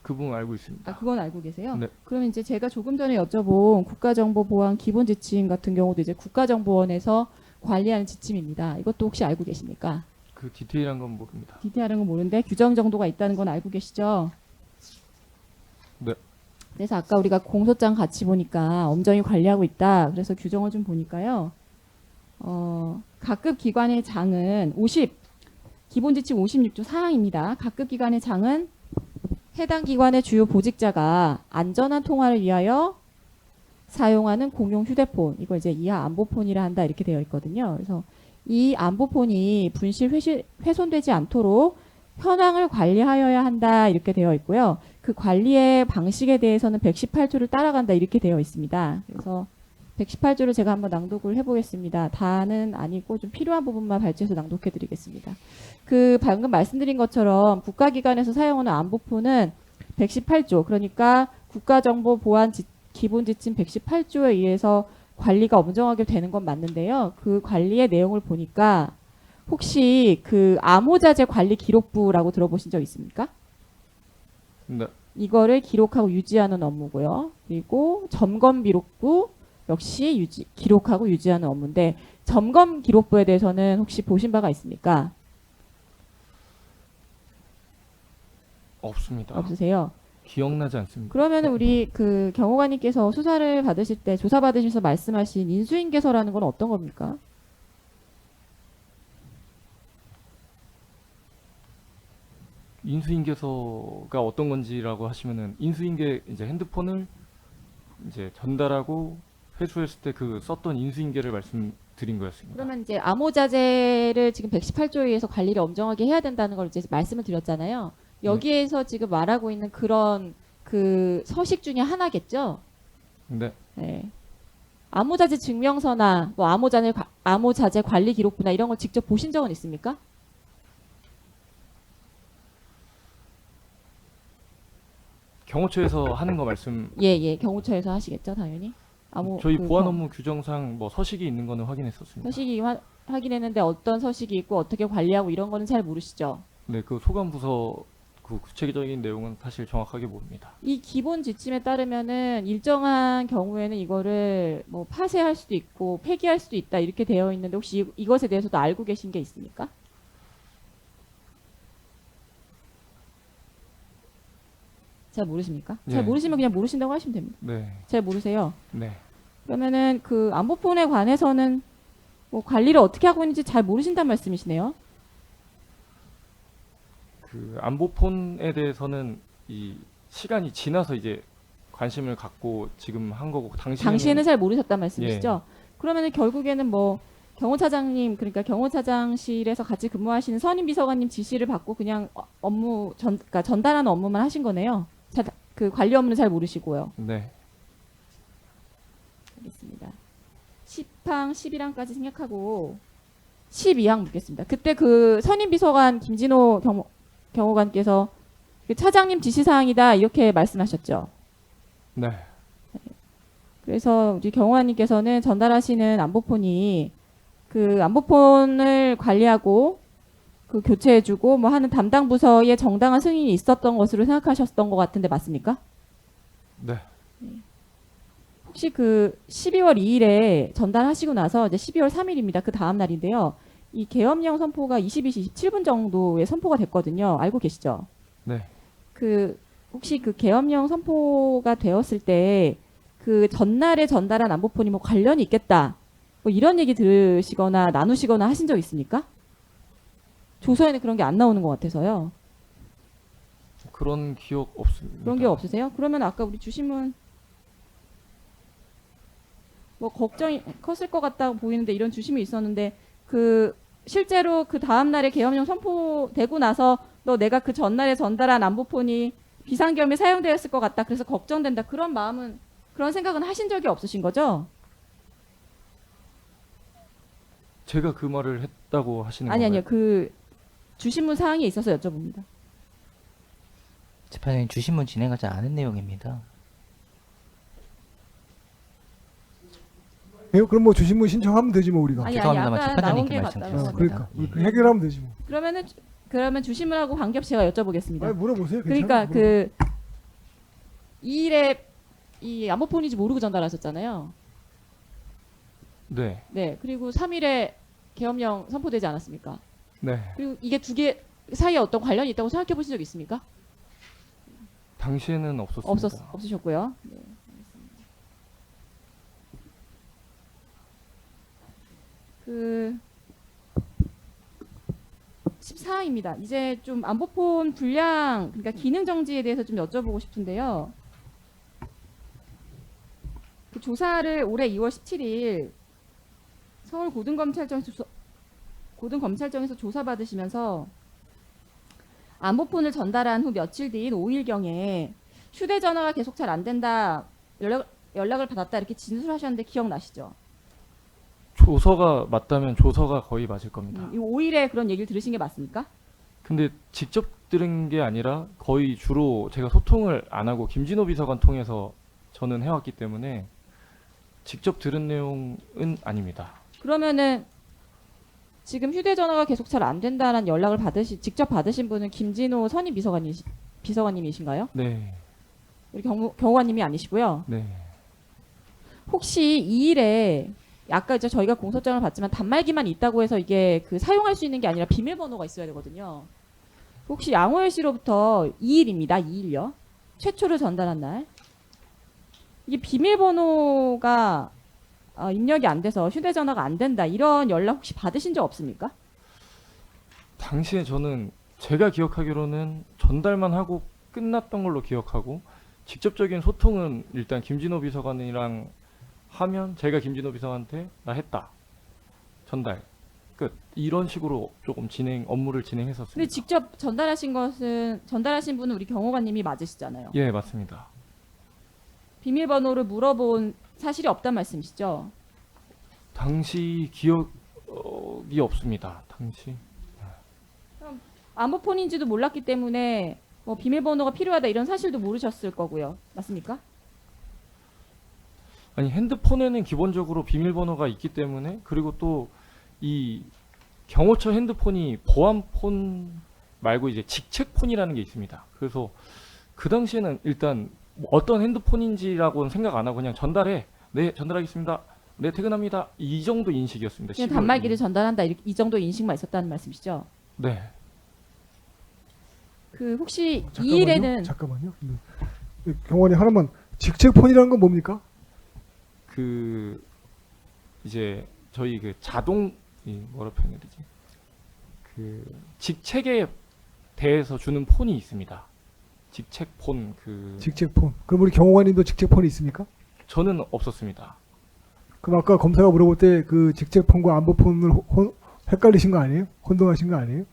그 부분 알고 있습니다. 아, 그건 알고 계세요? 네. 그러면 이제 제가 조금 전에 여쭤본 국가정보보안 기본지침 같은 경우도 이제 국가정보원에서 관리하는 지침입니다. 이것도 혹시 알고 계십니까? 그 디테일한 건 모릅니다. 디테일한 건 모르는데 규정 정도가 있다는 건 알고 계시죠? 네. 그래서 아까 우리가 공소장 같이 보니까 엄정히 관리하고 있다. 그래서 규정을 좀 보니까요. 각급 기관의 장은 기본지침 56조 4항입니다. 각급 기관의 장은 해당 기관의 주요 보직자가 안전한 통화를 위하여 사용하는 공용 휴대폰, 이거 이제 이하 안보폰이라 한다 이렇게 되어 있거든요. 그래서 이 안보폰이 분실 훼손되지 않도록 현황을 관리하여야 한다 이렇게 되어 있고요. 그 관리의 방식에 대해서는 118조를 따라간다 이렇게 되어 있습니다. 그래서 118조를 제가 한번 낭독을 해보겠습니다. 다는 아니고 좀 필요한 부분만 발췌해서 낭독해 드리겠습니다. 그 방금 말씀드린 것처럼 국가기관에서 사용하는 안보폰은 118조, 그러니까 국가정보보안 기본지침 118조에 의해서 관리가 엄정하게 되는 건 맞는데요. 그 관리의 내용을 보니까 혹시 그 암호자재 관리 기록부라고 들어보신 적 있습니까? 네. 이거를 기록하고 유지하는 업무고요. 그리고 점검 기록부 역시 기록하고 유지하는 업무인데 점검 기록부에 대해서는 혹시 보신 바가 있습니까? 없습니다. 없으세요? 기억나지 않습니다. 그러면 우리 그 경호관님께서 수사를 받으실 때 조사 받으셔서 말씀하신 인수인계서라는 건 어떤 겁니까? 인수인계서가 어떤 건지라고 하시면은 인수인계 이제 핸드폰을 이제 전달하고 회수했을 때 그 썼던 인수인계를 드린 거였습니다. 그러면 이제 암호자재를 지금 118조에 의해서 관리를 엄정하게 해야 된다는 걸 이제 말씀을 드렸잖아요. 여기에서 지금 말하고 있는 그런 그 서식 중에 하나겠죠. 네. 네. 암호자재 증명서나 뭐 암호자재 관리 기록부나 이런 걸 직접 보신 적은 있습니까? 경호처에서 하는 거 말씀. 예. 경호처에서 하시겠죠, 당연히. 저희 그 보안 업무 규정상 뭐 서식이 있는 거는 확인했었습니다. 서식이 확인했는데 어떤 서식이 있고 어떻게 관리하고 이런 거는 잘 모르시죠. 네, 그 소관 부서 그 구체적인 내용은 사실 정확하게 모릅니다. 이 기본 지침에 따르면은 일정한 경우에는 이거를 뭐 파쇄할 수도 있고 폐기할 수도 있다 이렇게 되어 있는데 혹시 이것에 대해서도 알고 계신 게 있습니까? 잘 모르십니까? 잘 예. 모르시면 그냥 모르신다고 하시면 됩니다. 네, 잘 모르세요. 네. 그러면은 그 안보폰에 관해서는 뭐 관리를 어떻게 하고 있는지 잘 모르신다는 말씀이시네요. 그 안보폰에 대해서는 이 시간이 지나서 이제 관심을 갖고 지금 한 거고 당시에는 잘 모르셨단 말씀이시죠? 그러면은 결국에는 뭐 경호차장님 그러니까 경호차장실에서 같이 근무하시는 선임 비서관님 지시를 받고 그냥 그러니까 전달하는 업무만 하신 거네요. 그 관리 업무는 잘 모르시고요. 네, 알겠습니다. 10항, 11항까지 생략하고 12항 묻겠습니다. 그때 그 선임 비서관 김진호 경호관께서 그 차장님 지시사항이다 이렇게 말씀하셨죠. 네, 그래서 우리 경호관님께서는 전달하시는 안보폰이 그 안보폰을 관리하고 그 교체해주고 뭐 하는 담당 부서에 정당한 승인이 있었던 것으로 생각하셨던 것 같은데 맞습니까? 네. 혹시 그 12월 2일에 전달하시고 나서 이제 12월 3일입니다. 그 다음 날인데요. 이 계엄령 선포가 22시 27분 정도에 선포가 됐거든요. 알고 계시죠? 네. 그 혹시 그 계엄령 선포가 되었을 때 그 전날에 전달한 안보폰이 뭐 관련이 있겠다. 뭐 이런 얘기 들으시거나 나누시거나 하신 적 있습니까? 조서에는 그런 게 안 나오는 것 같아서요. 그런 기억 없습니다. 그런 게 없으세요? 그러면 아까 우리 주신문 뭐 걱정이 컸을 것 같다고 보이는데 이런 주심이 있었는데 그 실제로 그 다음 날에 계엄령 선포되고 나서 너 내가 그 전날에 전달한 안보폰이 비상계엄에 사용되었을 것 같다. 그래서 걱정된다. 그런 생각은 하신 적이 없으신 거죠? 제가 그 말을 했다고 하시는 아니요. 건가요? 그 주신문 사항이 있어서 여쭤봅니다. 재판장님 주신문 진행하지 않은 내용입니다. 그럼 뭐 주신문 신청하면 되지 뭐 우리가. 아니 죄송합니다만 아까 나온 재판장님께 게 말씀드렸습니다. 맞다고. 그러니까 예. 해결하면 되지 뭐. 그러면 주신문하고 관계없이 제가 여쭤보겠습니다. 아니, 물어보세요. 그러니까 괜찮아요. 그 2일에 이 안보폰인지 모르고 전달하셨잖아요. 네, 네. 그리고 3일에 계엄령 선포되지 않았습니까? 네. 그리고 이게 두 개 사이에 어떤 관련이 있다고 생각해 보신 적 있습니까? 당시에는 없었습니다. 없으셨고요. 네. 그 14항입니다. 이제 좀 안보폰 불량 그러니까 기능 정지에 대해서 좀 여쭤보고 싶은데요. 그 조사를 올해 2월 17일 서울 고등검찰청에서 조사받으시면서 안보폰을 전달한 후 며칠 뒤인 5일경에 휴대전화가 계속 잘 안 된다 연락을 받았다 이렇게 진술하셨는데 기억나시죠? 조서가 맞다면 조서가 거의 맞을 겁니다. 이 5일에 그런 얘기를 들으신 게 맞습니까? 근데 직접 들은 게 아니라 거의 주로 제가 소통을 안 하고 김진호 비서관 통해서 저는 해왔기 때문에 직접 들은 내용은 아닙니다. 그러면은 지금 휴대전화가 계속 잘 안 된다는 연락을 직접 받으신 분은 김진호 선임 비서관님이신가요? 네, 우리 경호관님이 아니시고요. 네. 혹시 2일에 아까 이제 저희가 공소장을 봤지만 단말기만 있다고 해서 이게 그 사용할 수 있는 게 아니라 비밀번호가 있어야 되거든요. 혹시 양호열 씨로부터 2일입니다. 2일요. 최초로 전달한 날. 이게 비밀번호가 입력이 안 돼서 휴대전화가 안 된다. 이런 연락 혹시 받으신 적 없습니까? 당시에 저는 제가 기억하기로는 전달만 하고 끝났던 걸로 기억하고 직접적인 소통은 일단 김진호 비서관이랑 하면 제가 김진호 비서관한테 나 했다. 전달 끝 이런 식으로 조금 업무를 진행했었습니다. 근데 직접 전달하신 분은 우리 경호관님이 맞으시잖아요. 예, 맞습니다. 비밀번호를 물어본 사실이 없단 말씀이시죠? 당시 기억이 없습니다. 당시. 안보폰인지도 몰랐기 때문에 뭐 비밀번호가 필요하다 이런 사실도 모르셨을 거고요. 맞습니까? 아니 핸드폰에는 기본적으로 비밀번호가 있기 때문에 그리고 또 이 경호처 핸드폰이 보안폰 말고 이제 직책폰이라는 게 있습니다. 그래서 그 당시에는 일단 뭐 어떤 핸드폰인지라고는 생각 안 하고 그냥 전달해. 네, 전달하겠습니다. 네, 퇴근합니다. 이 정도 인식이었습니다. 그냥 10월 단말기를 전달한다 이 정도 인식만 있었다는 말씀이시죠? 네. 그 혹시 이 잠깐만요. 일에는 잠깐만요. 경호관님 하나만 직책폰이라는 건 뭡니까? 그 이제 저희 그 자동 뭐라 표현해야 되지? 그 직책에 대해서 주는 폰이 있습니다. 직책폰 직책폰. 그럼 우리 경호관님도 직책폰이 있습니까? 저는 없었습니다. 그럼 아까 검사가 물어볼 때 그 직책폰과 안보폰을 헷갈리신 거 아니에요? 혼동하신 거 아니에요?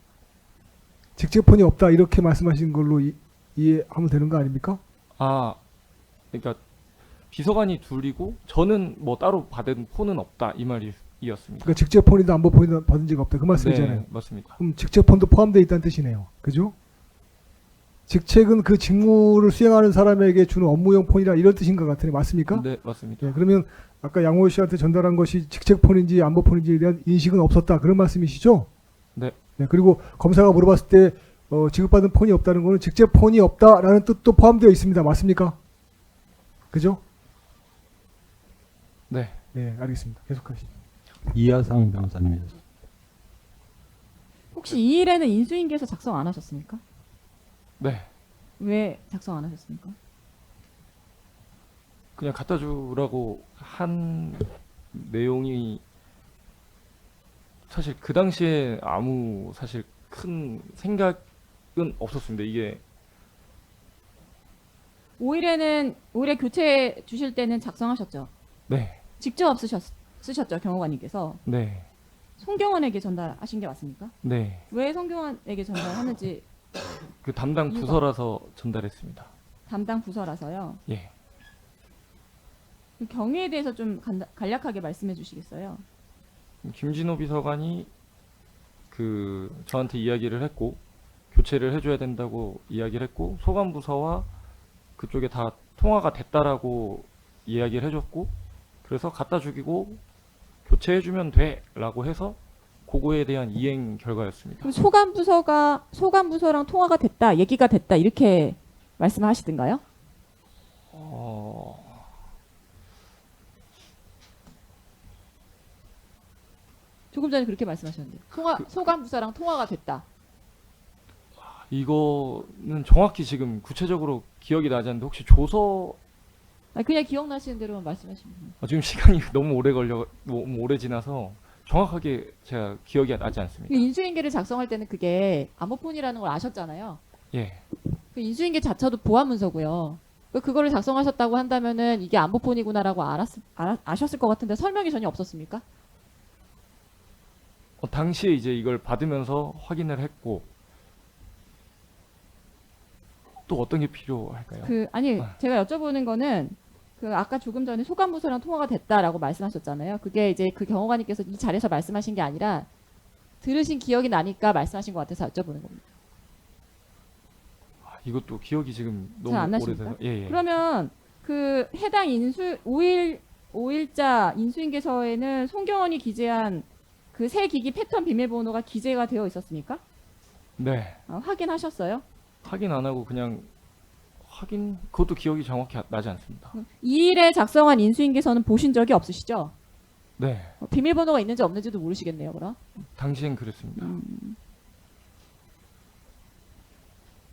직책폰이 없다 이렇게 말씀하신 걸로 이해하면 되는 거 아닙니까? 아, 그러니까 비서관이 둘이고 저는 뭐 따로 받은 폰은 없다 이 말이었습니다. 그러니까 직책폰이든 안보폰이든 받은 적이 없다 그 말씀이잖아요. 네, 맞습니다. 그럼 직책폰도 포함되어 있다는 뜻이네요. 그죠? 직책은 그 직무를 수행하는 사람에게 주는 업무용 폰이라 이런 뜻인 것 같으네. 맞습니까? 네, 맞습니다. 예, 그러면 아까 양호 씨한테 전달한 것이 직책폰인지 안보폰인지에 대한 인식은 없었다 그런 말씀이시죠? 네. 네, 그리고 검사가 물어봤을 때 지급받은 폰이 없다는 것은 직책폰이 없다라는 뜻도 포함되어 있습니다. 맞습니까? 그죠? 네. 네, 알겠습니다. 계속하시죠. 이하상 변호사님입니다. 혹시 이 일에는 인수인계서 작성 안 하셨습니까? 네. 왜 작성 안 하셨습니까? 그냥 갖다 주라고 한 내용이 사실 그 당시에 아무 사실 큰 생각은 없었습니다. 이게 5일에 교체 주실 때는 작성하셨죠? 네. 직접 쓰셨죠 경호관님께서. 네. 송경원에게 전달하신 게 맞습니까? 네. 왜 송경원에게 전달하는지 그 담당 이유가- 부서라서 전달했습니다. 담당 부서라서요. 예. 그 경위에 대해서 좀 간략하게 말씀해 주시겠어요? 김진호 비서관이 그 저한테 이야기를 했고 교체를 해줘야 된다고 이야기를 했고 소관 부서와 그쪽에 다 통화가 됐다라고 이야기를 해줬고 그래서 갖다 주기고 교체해주면 돼라고 해서 그거에 대한 이행 결과였습니다. 그럼 소관 부서랑 통화가 됐다, 얘기가 됐다 이렇게 말씀하시던가요? 조금 전에 그렇게 말씀하셨는데 소관 부서랑 통화가 됐다. 이거는 정확히 지금 구체적으로 기억이 나지 않는데 혹시 아니, 그냥 기억나시는 대로만 말씀하시면 됩니다. 지금 시간이 너무 오래 지나서 정확하게 제가 기억이 나지 않습니다. 그 인수인계를 작성할 때는 그게 안보폰이라는 걸 아셨잖아요. 예. 그 인수인계 자체도 보안 문서고요. 그거를 작성하셨다고 한다면은 이게 안보폰이구나라고 아셨을 것 같은데 설명이 전혀 없었습니까? 당시에 이제 이걸 받으면서 확인을 했고 또 어떤 게 필요할까요? 제가 여쭤보는 거는 그 아까 조금 전에 소관부서랑 통화가 됐다라고 말씀하셨잖아요. 그게 이제 그 경호관님께서 이 자리에서 말씀하신 게 아니라 들으신 기억이 나니까 말씀하신 것 같아서 여쭤보는 겁니다. 이것도 기억이 지금 너무 잘 안 나십니까? 오래돼서 예. 그러면 그 해당 5일자 인수인계서에는 송경원이 기재한 그 새 기기 패턴 비밀번호가 기재가 되어 있었습니까? 네. 확인하셨어요? 확인 안 하고 그냥 그것도 기억이 정확히 나지 않습니다. 이 일에 작성한 인수인계서는 보신 적이 없으시죠? 네. 비밀번호가 있는지 없는지도 모르시겠네요, 그럼. 당시엔 그랬습니다.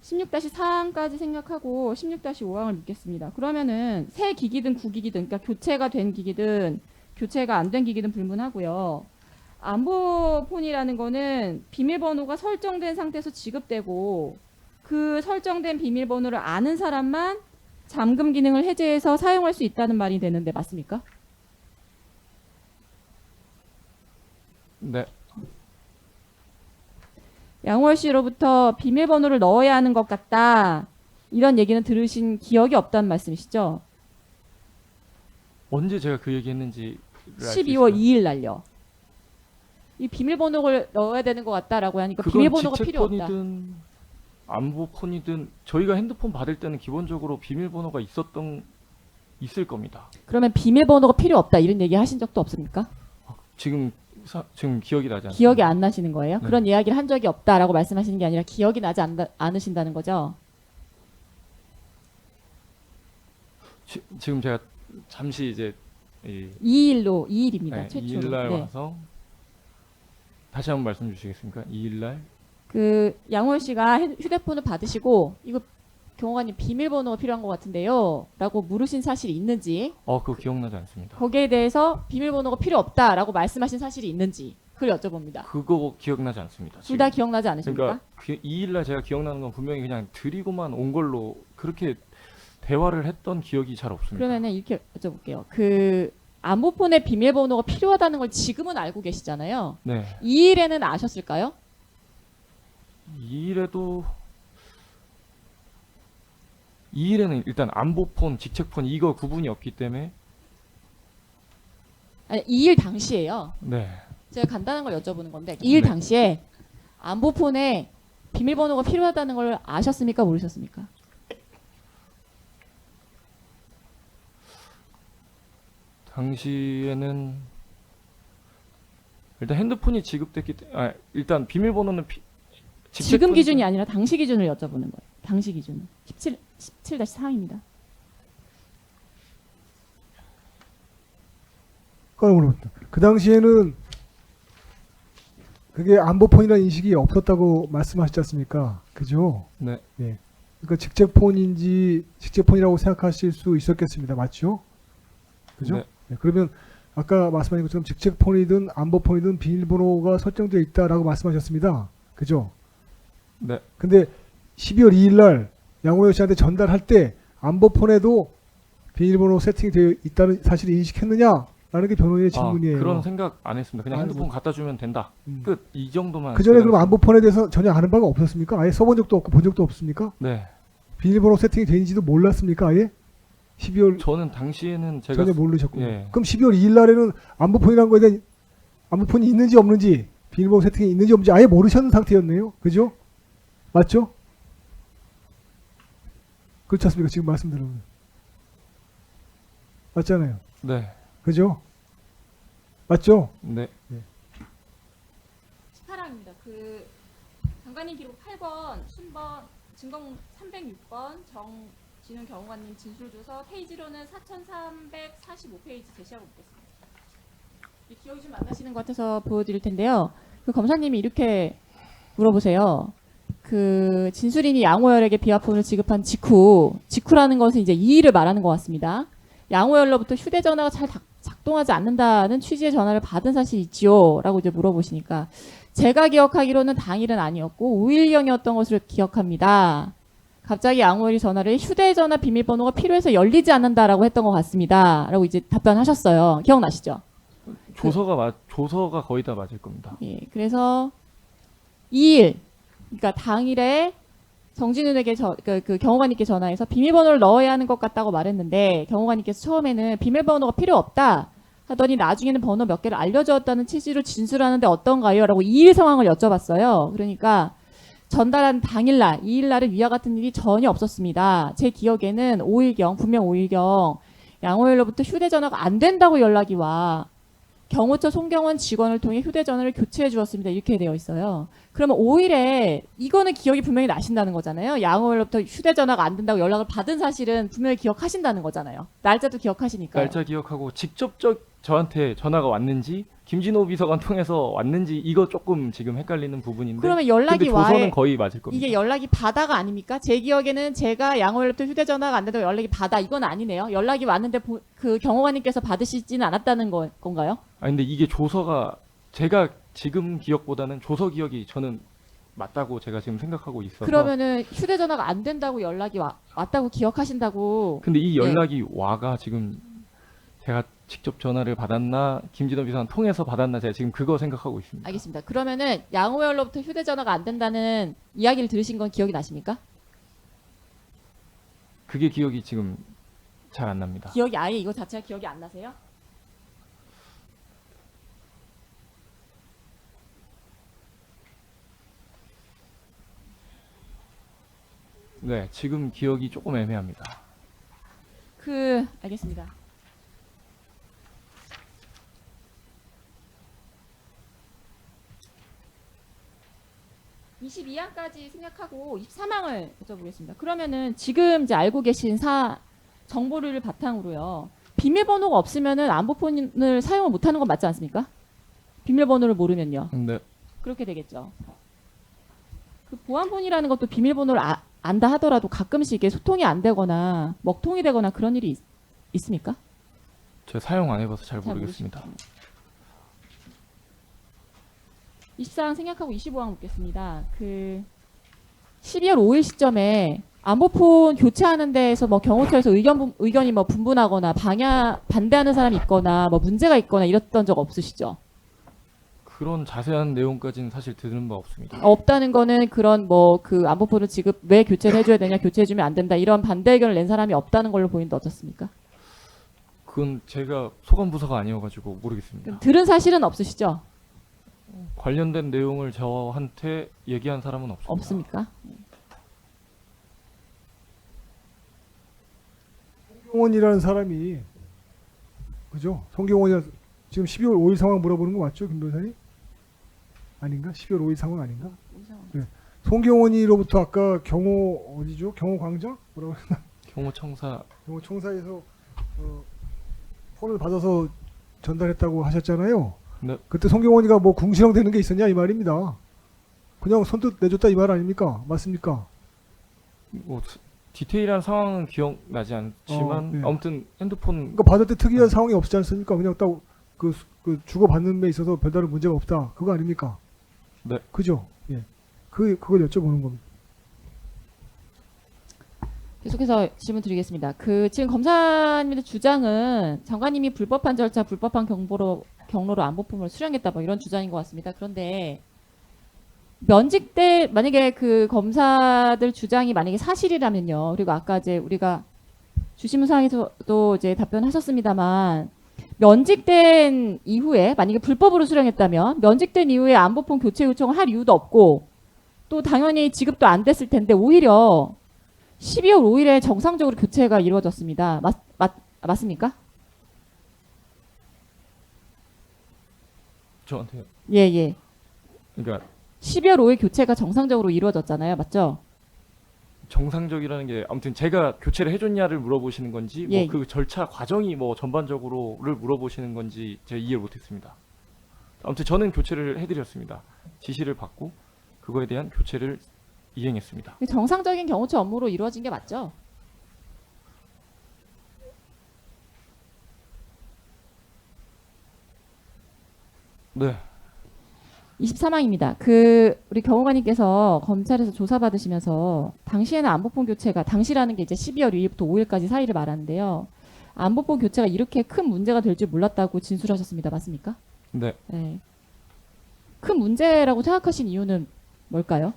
16-4항까지 생각하고 16-5항을 묻겠습니다. 그러면은 새 기기든 구기기든, 그러니까 교체가 된 기기든 교체가 안 된 기기든 불문하고요. 안보폰이라는 거는 비밀번호가 설정된 상태에서 지급되고 그 설정된 비밀번호를 아는 사람만 잠금 기능을 해제해서 사용할 수 있다는 말이 되는데 맞습니까? 네. 양호열 씨로부터 비밀번호를 넣어야 하는 것 같다. 이런 얘기는 들으신 기억이 없다는 말씀이시죠? 언제 제가 그 얘기했는지 12월 2일 날요. 이 비밀번호를 넣어야 되는 것 같다라고 하니까 비밀번호가 필요 없다. 직책폰이든 안보폰이든 저희가 핸드폰 받을 때는 기본적으로 비밀번호가 있을 겁니다. 그러면 비밀번호가 필요 없다 이런 얘기 하신 적도 없습니까? 지금 기억이 나지 않습니다. 기억이 안 나시는 거예요? 네. 그런 이야기를 한 적이 없다라고 말씀하시는 게 아니라 기억이 나지 않으신다는 거죠? 지금 제가 잠시 이제 2일입니다. 최초로. 2일날 네. 와서 다시 한번 말씀 주시겠습니까? 2일날 그 양호열 씨가 휴대폰을 받으시고 이거 경호관님 비밀번호가 필요한 것 같은데요 라고 물으신 사실이 있는지, 그거 기억나지 않습니다. 거기에 대해서 비밀번호가 필요 없다라고 말씀하신 사실이 있는지 그걸 여쭤봅니다. 그거 기억나지 않습니다. 둘 다 기억나지 않으십니까? 그러니까 2일날 제가 기억나는 건 분명히 그냥 드리고만 온 걸로 그렇게 대화를 했던 기억이 잘 없습니다. 그러면은 이렇게 여쭤볼게요. 그 안보폰의 비밀번호가 필요하다는 걸 지금은 알고 계시잖아요. 네. 2일에는 아셨을까요? 2일에는 일단 안보폰, 직책폰 이거 구분이 없기 때문에 아니 2일 당시에요. 네. 제가 간단한 걸 여쭤보는 건데 2일 네. 당시에 안보폰에 비밀번호가 필요하다는 걸 아셨습니까? 모르셨습니까? 당시에는 일단 핸드폰이 지급됐기 때문에 일단 비밀번호는 지금 기준이 아니라 당시 기준을 여쭤보는 거예요. 당시 기준 17-4입니다. 까먹었다. 그 당시에는 그게 안보폰이라는 인식이 없었다고 말씀하셨지 않습니까? 그죠? 네. 그러니까 직책폰인지 직책폰이라고 생각하실 수 있었겠습니다. 맞죠? 그죠? 네. 네, 그러면 아까 말씀하신 것처럼 직책폰이든 안보폰이든 비밀번호가 설정되어 있다라고 말씀하셨습니다. 그죠? 네. 근데 12월 2일 날 양호열 씨한테 전달할 때 안보폰에도 비밀번호 세팅이 되어 있다는 사실을 인식했느냐라는 게 변호인의 질문이에요. 그런 생각 안 했습니다. 그냥 아니, 핸드폰 뭐. 갖다 주면 된다. 음. 끝. 이 정도만. 그 전에 제가 그럼 안보폰에 대해서 전혀 아는 바가 없었습니까? 아예 써본 적도 없고 본 적도 없습니까? 네. 비밀번호 세팅이 되는지도 몰랐습니까? 아예? 12월 저는 당시에는 제가 전혀 모르셨군요. 예. 그럼 12월 2일 날에는 안보폰이라는 거에 대한 안보폰이 있는지 없는지 비밀번호 세팅이 있는지 없는지 아예 모르셨는 상태였네요. 그죠? 맞죠? 그렇지 않습니까? 지금 말씀드리면 맞잖아요. 네. 그죠? 맞죠? 네. 18항입니다. 그 장관님 기록 8번, 순번, 증거 306번, 정진훈 경호관님 진술조서 페이지로는 4345페이지 제시하고 있겠습니다. 이 기억이 좀 안 나시는 것 같아서 보여드릴 텐데요. 그 검사님이 이렇게 물어보세요. 그 진술인이 양호열에게 비화폰을 지급한 직후라는 것은 이제 2일을 말하는 것 같습니다. 양호열로부터 휴대전화가 잘 작동하지 않는다는 취지의 전화를 받은 사실이 있지요? 라고 이제 물어보시니까 제가 기억하기로는 당일은 아니었고 5일경이었던 것으로 기억합니다. 갑자기 양호열이 전화를 휴대전화 비밀번호가 필요해서 열리지 않는다라고 했던 것 같습니다. 라고 이제 답변하셨어요. 기억나시죠? 조서가 거의 다 맞을 겁니다. 예, 그래서 2일, 그러니까 당일에 정진훈에게 그 경호관님께 전화해서 비밀번호를 넣어야 하는 것 같다고 말했는데 경호관님께서 처음에는 비밀번호가 필요 없다 하더니 나중에는 번호 몇 개를 알려주었다는 취지로 진술하는데 어떤가요? 라고 2일 상황을 여쭤봤어요. 그러니까 전달한 당일날, 2일날은 위와 같은 일이 전혀 없었습니다. 제 기억에는 5일경, 분명 5일경 양호열로부터 휴대전화가 안 된다고 연락이 와 경호처 송경원 직원을 통해 휴대전화를 교체해 주었습니다. 이렇게 되어 있어요. 그러면 5일에 이거는 기억이 분명히 나신다는 거잖아요. 양호열로부터 휴대전화가 안 된다고 연락을 받은 사실은 분명히 기억하신다는 거잖아요. 날짜도 기억하시니까요. 날짜 기억하고 직접적 저한테 전화가 왔는지 김진호 비서관 통해서 왔는지 이거 조금 지금 헷갈리는 부분인데 그러면 연락이 근데 조서는 와에 거의 맞을 겁니다. 이게 연락이 바다가 아닙니까? 제 기억에는 제가 양호열로부터 휴대전화가 안 된다고 연락이 바다 이건 아니네요. 연락이 왔는데 그 경호관님께서 받으시지는 않았다는 건가요? 근데 이게 조서가 제가 지금 기억보다는 조서 기억이 저는 맞다고 제가 지금 생각하고 있어서 그러면은 휴대전화가 안 된다고 연락이 왔다고 기억하신다고 근데 이 연락이 와가 지금 제가 직접 전화를 받았나 김진호 비서관 통해서 받았나 제가 지금 그거 생각하고 있습니다. 알겠습니다. 그러면은 양호열로부터 휴대전화가 안 된다는 이야기를 들으신 건 기억이 나십니까? 그게 기억이 지금 잘 안 납니다. 기억이 아예 이거 자체가 기억이 안 나세요? 네, 지금 기억이 조금 애매합니다. 알겠습니다. (22항까지) 생략하고 (23항을) 여쭤보겠습니다. 그러면은 지금 이제 알고 계신 정보를 바탕으로요. 비밀번호가 없으면은 안보폰을 사용을 못하는 건 맞지 않습니까? 비밀번호를 모르면요. 네, 그렇게 되겠죠. 그 보안폰이라는 것도 비밀번호를 안다 하더라도 가끔씩 이게 소통이 안 되거나 먹통이 되거나 그런 일이 있습니까? 제가 사용 안 해봐서 잘 잘 모르겠습니다. 24항 생략하고 25항 묻겠습니다. 12월 5일 시점에 안보폰 교체하는 데에서 뭐 경호처에서 의견이 뭐 분분하거나 반대하는 사람이 있거나 뭐 문제가 있거나 이랬던 적 없으시죠? 그런 자세한 내용까지는 사실 들은 바 없습니다. 없다는 거는 그런 뭐 그 안보폰을 지급 왜 교체를 해줘야 되냐, 교체해주면 안 된다 이런 반대 의견을 낸 사람이 없다는 걸로 보이는데 어떻습니까? 그건 제가 소관부서가 아니어가지고 모르겠습니다. 그럼 들은 사실은 없으시죠? 관련된 내용을 저한테 얘기한 사람은 없습니다. 없습니까? 송경원이라는 사람이 그죠? 송경원이 지금 12월 5일 상황 물어보는 거 맞죠, 김 변호사님? 아닌가? 12월 5일 상황 아닌가? 네. 송경원이로부터 아까 경호 어디죠? 경호광장? 뭐라고 했나? 경호청사 경호청사에서 폰을 받아서 전달했다고 하셨잖아요. 네. 그때 송경원이가 뭐 궁시렁 되는 게 있었냐 이 말입니다. 그냥 선뜻 내줬다 이 말 아닙니까? 맞습니까? 뭐 디테일한 상황은 기억나지 않지만 네. 아무튼 핸드폰 그러니까 받을 때 특이한 상황이 없지 않습니까? 그냥 딱 그 주고 받는 데 있어서 별다른 문제가 없다. 그거 아닙니까? 네. 그죠? 예. 그걸 여쭤보는 겁니다. 계속해서 질문 드리겠습니다. 지금 검사님의 주장은 장관님이 불법한 절차, 불법한 경로로 안보품을 수령했다 뭐 이런 주장인 것 같습니다. 그런데 면직 때 만약에 그 검사들 주장이 만약에 사실이라면요. 그리고 아까 이제 우리가 주심사에서도 이제 답변하셨습니다만 면직된 이후에 만약에 불법으로 수령했다면 면직된 이후에 안보폰 교체 요청을 할 이유도 없고 또 당연히 지급도 안 됐을 텐데 오히려 12월 5일에 정상적으로 교체가 이루어졌습니다. 맞습니까? 저한테 예. 그러니까 12월 5일 교체가 정상적으로 이루어졌잖아요. 맞죠? 정상적이라는 게 아무튼 제가 교체를 해줬냐를 물어보시는 건지 예. 뭐 그 절차 과정이 뭐 전반적으로를 물어보시는 건지 제가 이해를 못했습니다. 아무튼 저는 교체를 해드렸습니다. 지시를 받고 그거에 대한 교체를 이행했습니다. 정상적인 경호처 업무로 이루어진 게 맞죠? 네. 23항입니다. 우리 경호관님께서 검찰에서 조사받으시면서 당시에는 안보폰 교체가 당시라는 게 이제 12월 2일부터 5일까지 사이를 말하는데요. 안보폰 교체가 이렇게 큰 문제가 될 줄 몰랐다고 진술하셨습니다. 맞습니까? 네. 네. 큰 문제라고 생각하신 이유는 뭘까요?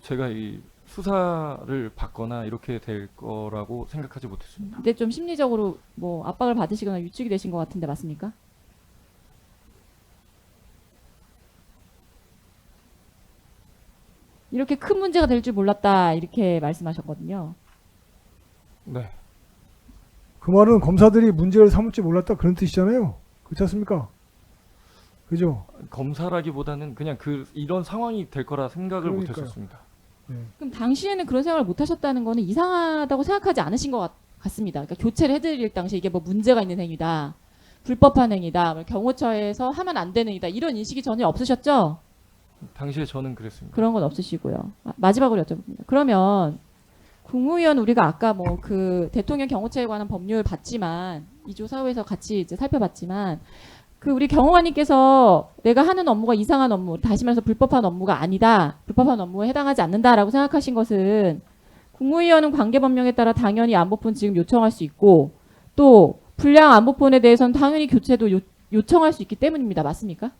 제가 이 수사를 받거나 이렇게 될 거라고 생각하지 못했습니다. 근데 좀 심리적으로 뭐 압박을 받으시거나 위축이 되신 것 같은데 맞습니까? 이렇게 큰 문제가 될 줄 몰랐다 이렇게 말씀하셨거든요. 네. 그 말은 검사들이 문제를 삼을 줄 몰랐다 그런 뜻이잖아요. 그렇지 않습니까? 그죠? 검사라기보다는 그냥 이런 상황이 될 거라 생각을 그러니까요. 못했었습니다. 네. 그럼 당시에는 그런 생각을 못 하셨다는 거는 이상하다고 생각하지 않으신 것 같습니다. 그러니까 교체를 해드릴 당시에 이게 뭐 문제가 있는 행위다, 불법한 행위다, 뭐 경호처에서 하면 안 되는 행위다 이런 인식이 전혀 없으셨죠? 당시에 저는 그랬습니다. 그런 건 없으시고요. 마지막으로 여쭤봅니다. 그러면 국무위원 우리가 아까 뭐 그 대통령 경호처에 관한 법률 봤지만 2조 4호에서 같이 이제 살펴봤지만 우리 경호관님께서 내가 하는 업무가 이상한 업무, 다시 말해서 불법한 업무가 아니다, 불법한 업무에 해당하지 않는다라고 생각하신 것은 국무위원은 관계법령에 따라 당연히 안보폰 지금 요청할 수 있고 또 불량 안보폰에 대해서는 당연히 교체도 요청할 수 있기 때문입니다. 맞습니까?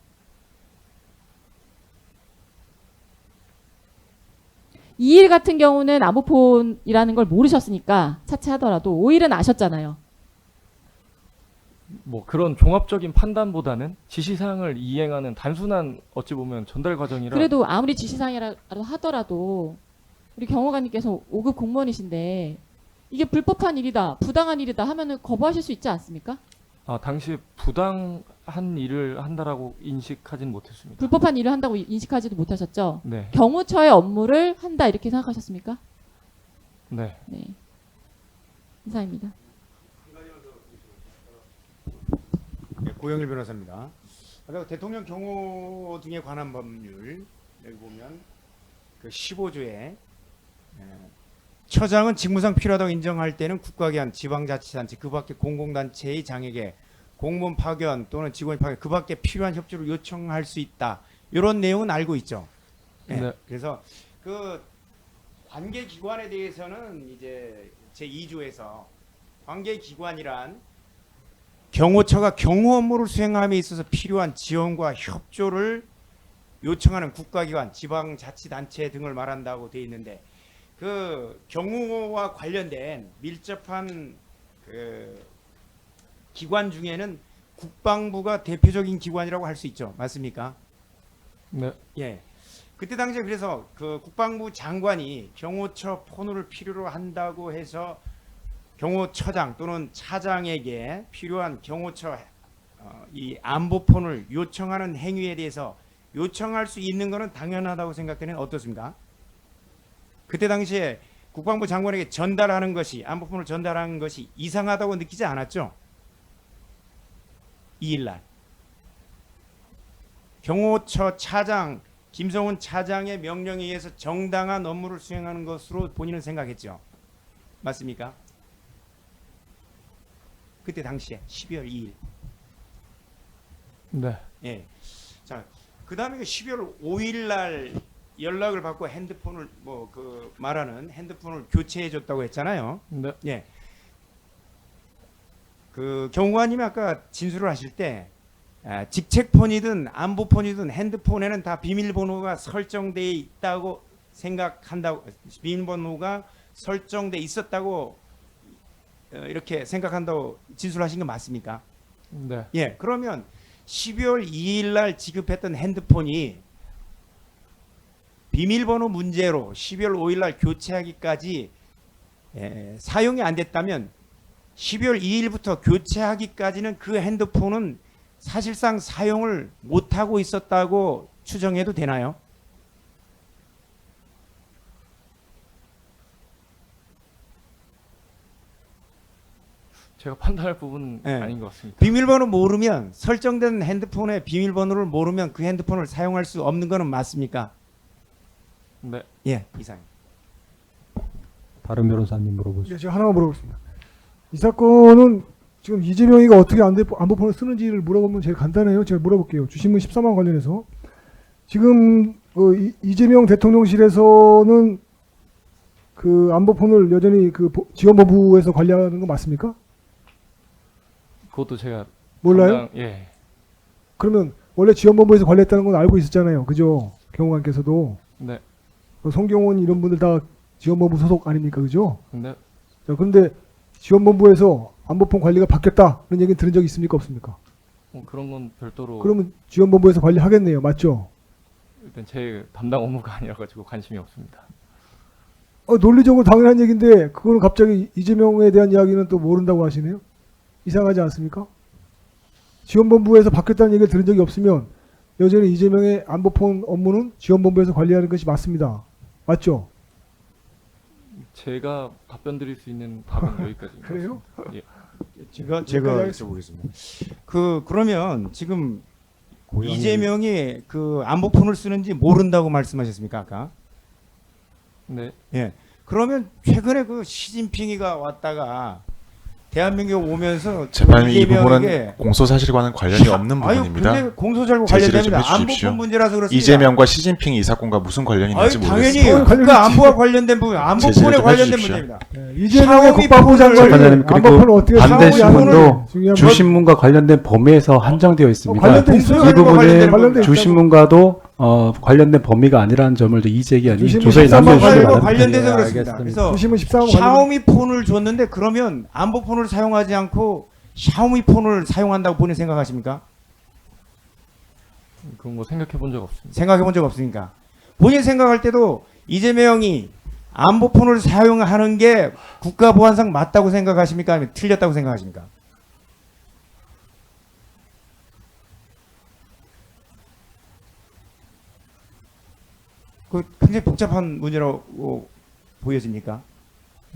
이 일 같은 경우는 안보폰이라는 걸 모르셨으니까 차치하더라도 5일은 아셨잖아요. 뭐 그런 종합적인 판단보다는 지시사항을 이행하는 단순한 어찌 보면 전달 과정이라 그래도 아무리 지시사항이라도 하더라도 우리 경호관님께서 5급 공무원이신데 이게 불법한 일이다, 부당한 일이다 하면은 거부하실 수 있지 않습니까? 당시 부당한 일을 한다라고 인식하진 못했습니다. 불법한 일을 한다고 인식하지도 못하셨죠? 네, 경호처의 업무를 한다 이렇게 생각하셨습니까? 네. 네. 이상입니다. 네, 고영일 변호사입니다. 그리고 대통령 경호 등에 관한 법률 여기 보면 그 15조에 처장은 직무상 필요하다고 인정할 때는 국가기관, 지방자치단체, 그 밖에 공공단체의 장에게 공무원 파견 또는 직원 파견, 그 밖에 필요한 협조를 요청할 수 있다. 이런 내용은 알고 있죠. 네. 네. 그래서 그 관계기관에 대해서는 이제 제2조에서 관계기관이란 경호처가 경호 업무를 수행함에 있어서 필요한 지원과 협조를 요청하는 국가기관, 지방자치단체 등을 말한다고 되어 있는데 그 경호와 관련된 밀접한 그 기관 중에는 국방부가 대표적인 기관이라고 할 수 있죠. 맞습니까? 네. 예. 그때 당시에 그래서 그 국방부 장관이 경호처 폰을 필요로 한다고 해서 경호처장 또는 차장에게 필요한 경호처 이 안보폰을 요청하는 행위에 대해서 요청할 수 있는 것은 당연하다고 생각되는 어떻습니까? 그때 당시에 국방부 장관에게 전달하는 것이 안보폰을 전달하는 것이 이상하다고 느끼지 않았죠? 2일날 경호처 차장 김성훈 차장의 명령에 의해서 정당한 업무를 수행하는 것으로 본인은 생각했죠. 맞습니까? 그때 당시에 12월 2일. 네. 예. 자, 그다음에 12월 5일 날 연락을 받고 핸드폰을 뭐 그 말하는 핸드폰을 교체해 줬다고 했잖아요. 네. 예. 그 경호관님이 아까 진술을 하실 때 직책폰이든 안보폰이든 핸드폰에는 다 비밀번호가 설정되어 있다고 생각한다고 비밀번호가 설정돼 있었다고 이렇게 생각한다고 진술하신 거 맞습니까? 네. 예. 그러면 12월 2일 날 지급했던 핸드폰이 비밀번호 문제로 12월 5일 날 교체하기까지 사용이 안 됐다면 12월 2일부터 교체하기까지는 그 핸드폰은 사실상 사용을 못하고 있었다고 추정해도 되나요? 제가 판단할 부분은 네. 아닌 것 같습니다. 비밀번호 모르면 설정된 핸드폰의 비밀번호를 모르면 그 핸드폰을 사용할 수 없는 거는 맞습니까? 네. 예, 이상. 다른 변호사님 물어보시죠. 네, 제가 하나만 물어보겠습니다. 이 사건은 지금 이재명이가 어떻게 안보폰을 쓰는지를 물어보면 제일 간단해요. 제가 물어볼게요. 주신문 14만 관련해서 지금 이재명 대통령실에서는 그 안보폰을 여전히 그 지원본부에서 관리하는 거 맞습니까? 그것도 제가 몰라요? 예. 그러면 원래 지원본부에서 관리했다는 건 알고 있었잖아요. 그죠? 경호관께서도 네. 송경원 이런 분들 다 지원본부 소속 아닙니까? 그죠? 네. 자, 그런데 지원본부에서 안보폰 관리가 바뀌었다 그런 얘기는 들은 적 있습니까? 없습니까? 그런 건 별도로 그러면 지원본부에서 관리하겠네요. 맞죠? 일단 제 담당 업무가 아니라 가지고 관심이 없습니다. 논리적으로 당연한 얘기인데 그거는 갑자기 이재명에 대한 이야기는 또 모른다고 하시네요. 이상하지 않습니까? 지원본부에서 바뀌었다는 얘기를 들은 적이 없으면 여전히 이재명의 안보폰 업무는 지원본부에서 관리하는 것이 맞습니다. 맞죠? 제가 답변 드릴 수 있는 답은 여기까지입니다. 그래요? 예. 제가 여기까지 여쭤보겠습니다. 그러면 지금 고양이- 이재명이 그 안보폰을 쓰는지 모른다고 말씀하셨습니까 아까? 네. 예. 그러면 최근에 그 시진핑이가 왔다가 대한민국 오면서 재판장님 이 부분은 이재명에게 공소사실과는 관련이 없는 아유, 부분입니다. 굉장히 공소사실과 제지를 좀 관련됩니다. 해주십시오. 안보폰 문제라서 그렇습니다. 이재명과 시진핑이 이 사건과 무슨 관련이 아유, 있는지 당연히 모르겠습니다. 국가 안보와 관련된 부분, 안보폰에 제지를 좀 관련된 해주십시오. 문제입니다. 이재명의 샤오미 국방부 폰을 장관이 재판장님, 그리고 안보폰을 어떻게 반대 사용하느냐는 신문도 중요한 주신문과 관련된 범위에서 한정되어 있습니다. 관련돼 있어요. 이 부분은 관련돼 있다고. 주신문과도 관련된 범위가 아니라는 점을 이재기한이 주신문 조서에 13만 남겨주시기 가지고 바랍니다. 관련돼서 예, 그렇습니다. 알겠습니다. 그래서 주심은 14만 샤오미 폰을 줬는데 그러면 안보폰을 사용하지 않고 샤오미 폰을 사용한다고 본인 생각하십니까? 그런 거 생각해 본 적 없습니다. 생각해 본 적 없으니까. 본인 생각할 때도 이재명이 안보폰을 사용하는 게 국가보안상 맞다고 생각하십니까? 아니면 틀렸다고 생각하십니까? 그 굉장히 복잡한 문제라고 보여집니까?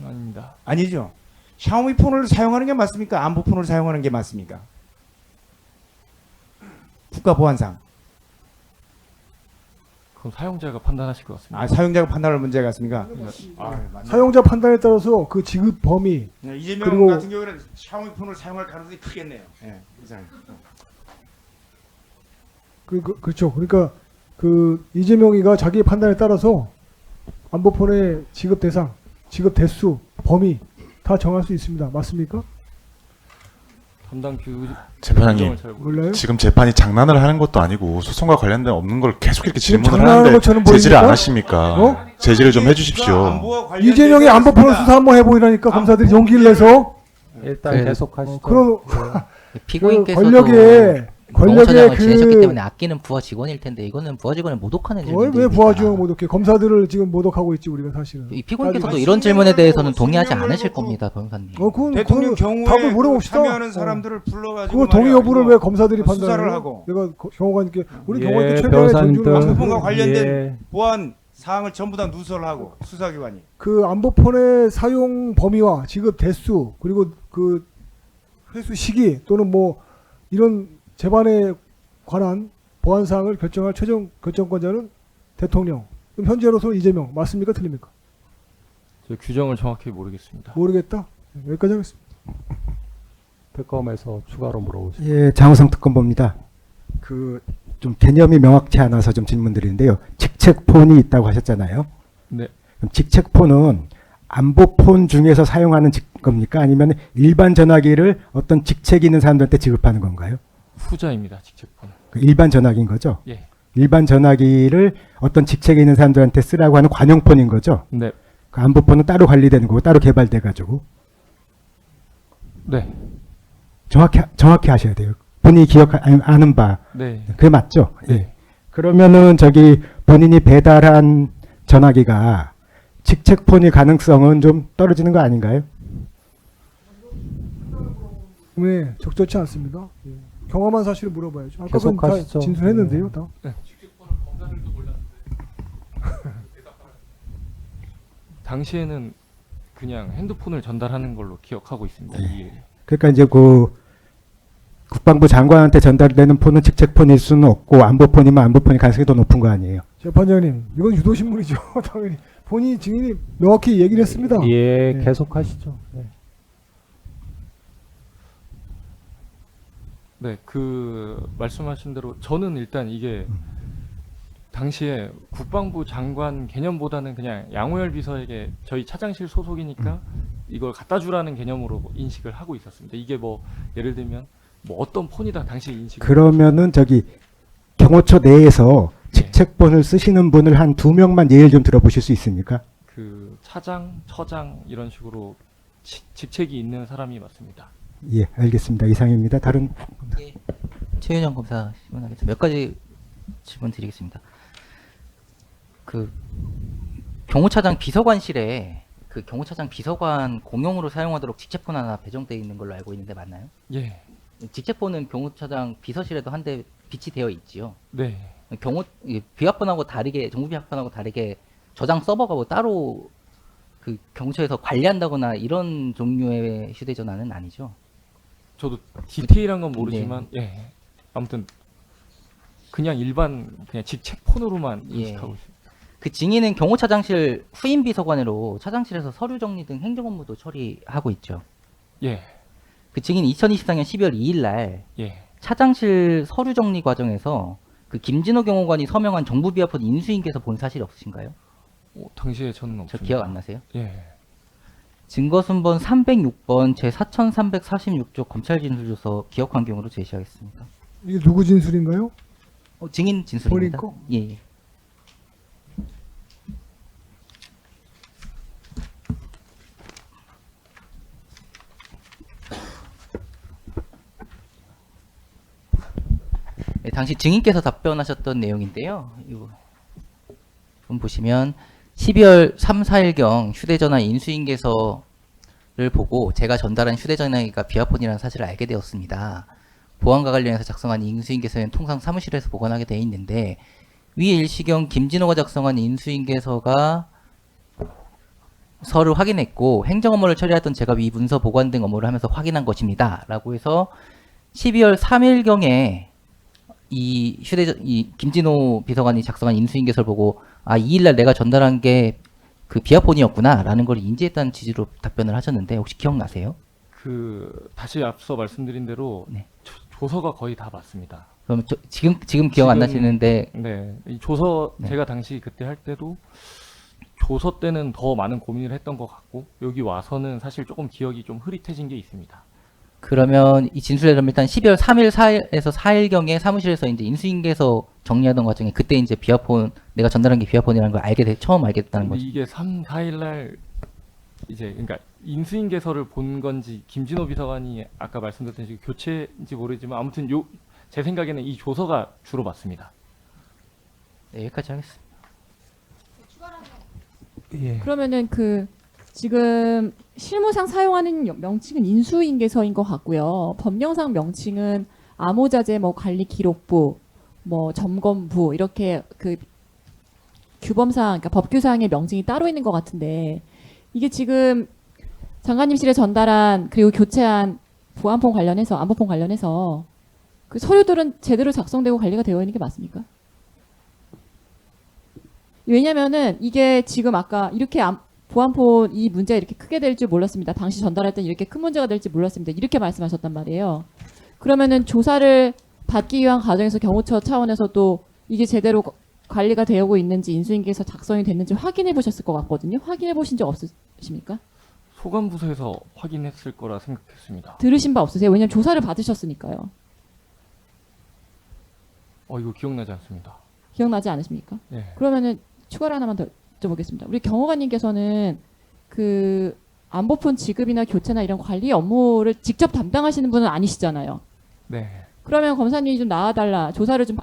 아닙니다. 아니죠. 샤오미 폰을 사용하는 게 맞습니까? 안보폰을 사용하는 게 맞습니까? 국가보안상. 그럼 사용자가 판단하실 것 같습니다. 아, 사용자가 판단할 문제 같습니까? 사용자 판단에 따라서 그 지급 범위 네, 이재명 그리고- 같은 경우에는 샤오미 폰을 사용할 가능성이 크겠네요. 예, 이상. 그렇죠. 그러니까 그 이재명이가 자기의 판단에 따라서 안보폰의 지급 대상, 지급 대수, 범위 다 정할 수 있습니다. 맞습니까? 담당 재판장님, 규정을 잘 모르- 몰라요? 지금 재판이 장난을 하는 것도 아니고 소송과 관련된 없는 걸 계속 이렇게 지금 질문을 장난하는 하는데 것처럼 제지를 안 보입니까? 하십니까? 어? 제지를 좀 해주십시오. 안보와 관련된 이재명이 게 안보폰을 있습니다. 수사 한번 해보이라니까 검사들이 용기를 내서 일단 그- 계속하시죠. 그런 피고인께서도 권력의 공무처장을 그 지내셨기 때문에 아끼는 부하 직원일 텐데 이거는 부하 직원을 모독하는 왜 질문입니다. 부하주어 모독해? 검사들을 지금 모독하고 있지 우리가 사실은. 이 피고인께서도 따지고. 이런 질문에 대해서는 수명을 동의하지 놓고 않으실 겁니다, 변호사님. 그건 대통령 그건 경우에 답을 그 물어봅시다. 참여하는 어. 사람들을 불러가지고 그거 동의 말이야, 여부를 이거 왜 검사들이 수사를 판단을 하고 내가 경호관께 우리 예, 경호관께 최대한의 변호사님들. 존중을 안보폰과 하고 관련된 예. 보안 사항을 전부 다 누설하고 수사기관이. 그 안보폰의 사용 범위와 지급 대수 그리고 그 회수 시기 또는 뭐 이런 재반에 관한 보안 사항을 결정할 최종 결정권자는 대통령. 그럼 현재로서 이재명 맞습니까? 틀립니까? 저 규정을 정확히 모르겠습니다. 모르겠다. 여기까지 하겠습니다. 특검에서 추가로 물어보시죠. 예, 장우성 특검보입니다. 그 좀 개념이 명확치 않아서 좀 질문드리는데요. 직책폰이 있다고 하셨잖아요. 네. 그럼 직책폰은 안보폰 중에서 사용하는 겁니까? 아니면 일반 전화기를 어떤 직책이 있는 사람들한테 지급하는 건가요? 후자입니다. 직책폰. 그 일반 전화기인 거죠? 예. 일반 전화기를 어떤 직책이 있는 사람들한테 쓰라고 하는 관용폰인 거죠? 네. 그 안보폰은 따로 관리되는 거고 따로 개발돼 가지고 네. 정확히 하셔야 돼요. 본인이 아는 바 네. 그게 맞죠? 네. 예. 그러면은 저기 본인이 배달한 전화기가 직책폰일 가능성은 좀 떨어지는 거 아닌가요? 네, 적절치 않습니다. 예. 경험한 사실을 물어봐야죠. 아까 그건 다 계속하시죠. 진술했는데요. 다. 당시에는 그냥 핸드폰을 전달하는 걸로 기억하고 있습니다. 이 그러니까 이제 그 국방부 장관한테 전달되는 폰은 직책폰일 수는 없고 안보폰이면 안보폰일 가능성이 더 높은 거 아니에요? 재판장님, 이건 유도신문이죠. 당연히 본인이 증인이 명확히 얘기를 했습니다. 예, 네. 계속하시죠. 네. 네, 그 말씀하신 대로 저는 일단 이게 당시에 국방부 장관 개념보다는 그냥 양호열 비서에게 저희 차장실 소속이니까 이걸 갖다 주라는 개념으로 인식을 하고 있었습니다. 이게 뭐 예를 들면 뭐 어떤 폰이다 당시 인식. 그러면은 저기 경호처 내에서 네. 직책폰을 쓰시는 분을 한 2명만 예를 좀 들어보실 수 있습니까? 그 차장, 처장 이런 식으로 직책이 있는 사람이 맞습니다. 예, 알겠습니다. 이상입니다. 다른 예. 최윤영 검사 질문하겠습니다. 몇 가지 질문 드리겠습니다. 그 경호차장 비서관실에 그 경호차장 비서관 공용으로 사용하도록 직책폰 하나 배정되어 있는 걸로 알고 있는데 맞나요? 예. 직책폰은 경호차장 비서실에도 한 대 비치되어 있지요. 네. 비합본하고 다르게 정부 비합본하고 다르게 저장 서버가 뭐 따로 그 경호처에서 관리한다거나 이런 종류의 휴대전화는 아니죠. 저도 디테일한 건 모르지만 예. 아무튼 그냥 일반 그냥 직책 폰으로만 예. 인식하고 있습니다. 그 증인은 경호차장실 후임 비서관으로 차장실에서 서류 정리 등 행정 업무도 처리하고 있죠. 예. 그 증인이 2024년 12월 2일 날 예. 차장실 서류 정리 과정에서 그 김진호 경호관이 서명한 정부 비하폰 인수인계서 본 사실이 없으신가요? 당시에 저는 저 없습니다. 기억 안 나세요? 예. 증거순번 306번 제 4346조 검찰 진술조서 기억 환경으로 제시하겠습니다. 이게 누구 진술인가요? 증인 진술입니다. 본인 거? 예, 예. 네, 당시 증인께서 답변하셨던 내용인데요. 이거 좀 보시면 12월 3, 4일경 휴대전화 인수인계서를 보고 제가 전달한 휴대전화기가 비아폰이라는 사실을 알게 되었습니다. 보안과 관련해서 작성한 인수인계서는 통상 사무실에서 보관하게 되어 있는데 위에 일시경 김진호가 작성한 인수인계서가 서를 확인했고 행정 업무를 처리하던 제가 위 문서 보관 등 업무를 하면서 확인한 것입니다. 라고 해서 12월 3일경에 이 김진호 비서관이 작성한 인수인계서를 보고 아, 2일날 내가 전달한 게 그 비아폰이었구나 라는 걸 인지했다는 취지로 답변을 하셨는데 혹시 기억나세요? 다시 앞서 말씀드린 대로 네. 조서가 거의 다 맞습니다. 그럼 지금 기억 안 지금- 나시는데 네. 이 조서 네. 제가 당시 그때 할 때도 조서 때는 더 많은 고민을 했던 것 같고 여기 와서는 사실 조금 기억이 좀 흐릿해진 게 있습니다. 그러면 이 진술에 그럼 일단 12월 3일 4일에서 4일경에 사무실에서 이제 인수인계서 정리하던 과정에 그때 이제 비아폰 내가 전달한 게 비아폰이라는 걸 처음 알게 됐다는 근데 거죠. 이게 3, 4일 날 이제 그러니까 인수인계서를 본 건지 김진호 비서관이 아까 말씀드렸듯이 교체인지 모르지만 아무튼 제 생각에는 이 조서가 주로 맞습니다. 네, 여기까지 하겠습니다. 예. 그러면은 그 지금 실무상 사용하는 명칭은 인수인계서인 것 같고요. 법령상 명칭은 암호자재 뭐 관리기록부, 뭐 점검부 이렇게 그 규범상, 그러니까 법규상의 명칭이 따로 있는 것 같은데 이게 지금 장관님실에 전달한 그리고 교체한 보안폰 관련해서 안보폰 관련해서 그 서류들은 제대로 작성되고 관리가 되어 있는 게 맞습니까? 왜냐면은 이게 지금 아까 이렇게 보안폰 이 문제가 이렇게 크게 될 줄 몰랐습니다. 당시 전달할 때 이렇게 큰 문제가 될지 몰랐습니다. 이렇게 말씀하셨단 말이에요. 그러면은 조사를 받기 위한 과정에서 경호처 차원에서도 이게 제대로 관리가 되고 있는지 인수인계서 작성이 됐는지 확인해 보셨을 것 같거든요. 확인해 보신 적 없으십니까? 소관부서에서 확인했을 거라 생각했습니다. 들으신 바 없으세요? 왜냐면 조사를 받으셨으니까요. 이거 기억나지 않습니다. 기억나지 않으십니까? 예. 그러면은 추가로 하나만 더 여쭤보겠습니다. 우리 경호관님께서는 그 안보폰 지급이나 교체나 이런 관리 업무를 직접 담당하시는 분은 아니시잖아요. 네. 그러면 검사님이 좀 나와달라, 조사를 좀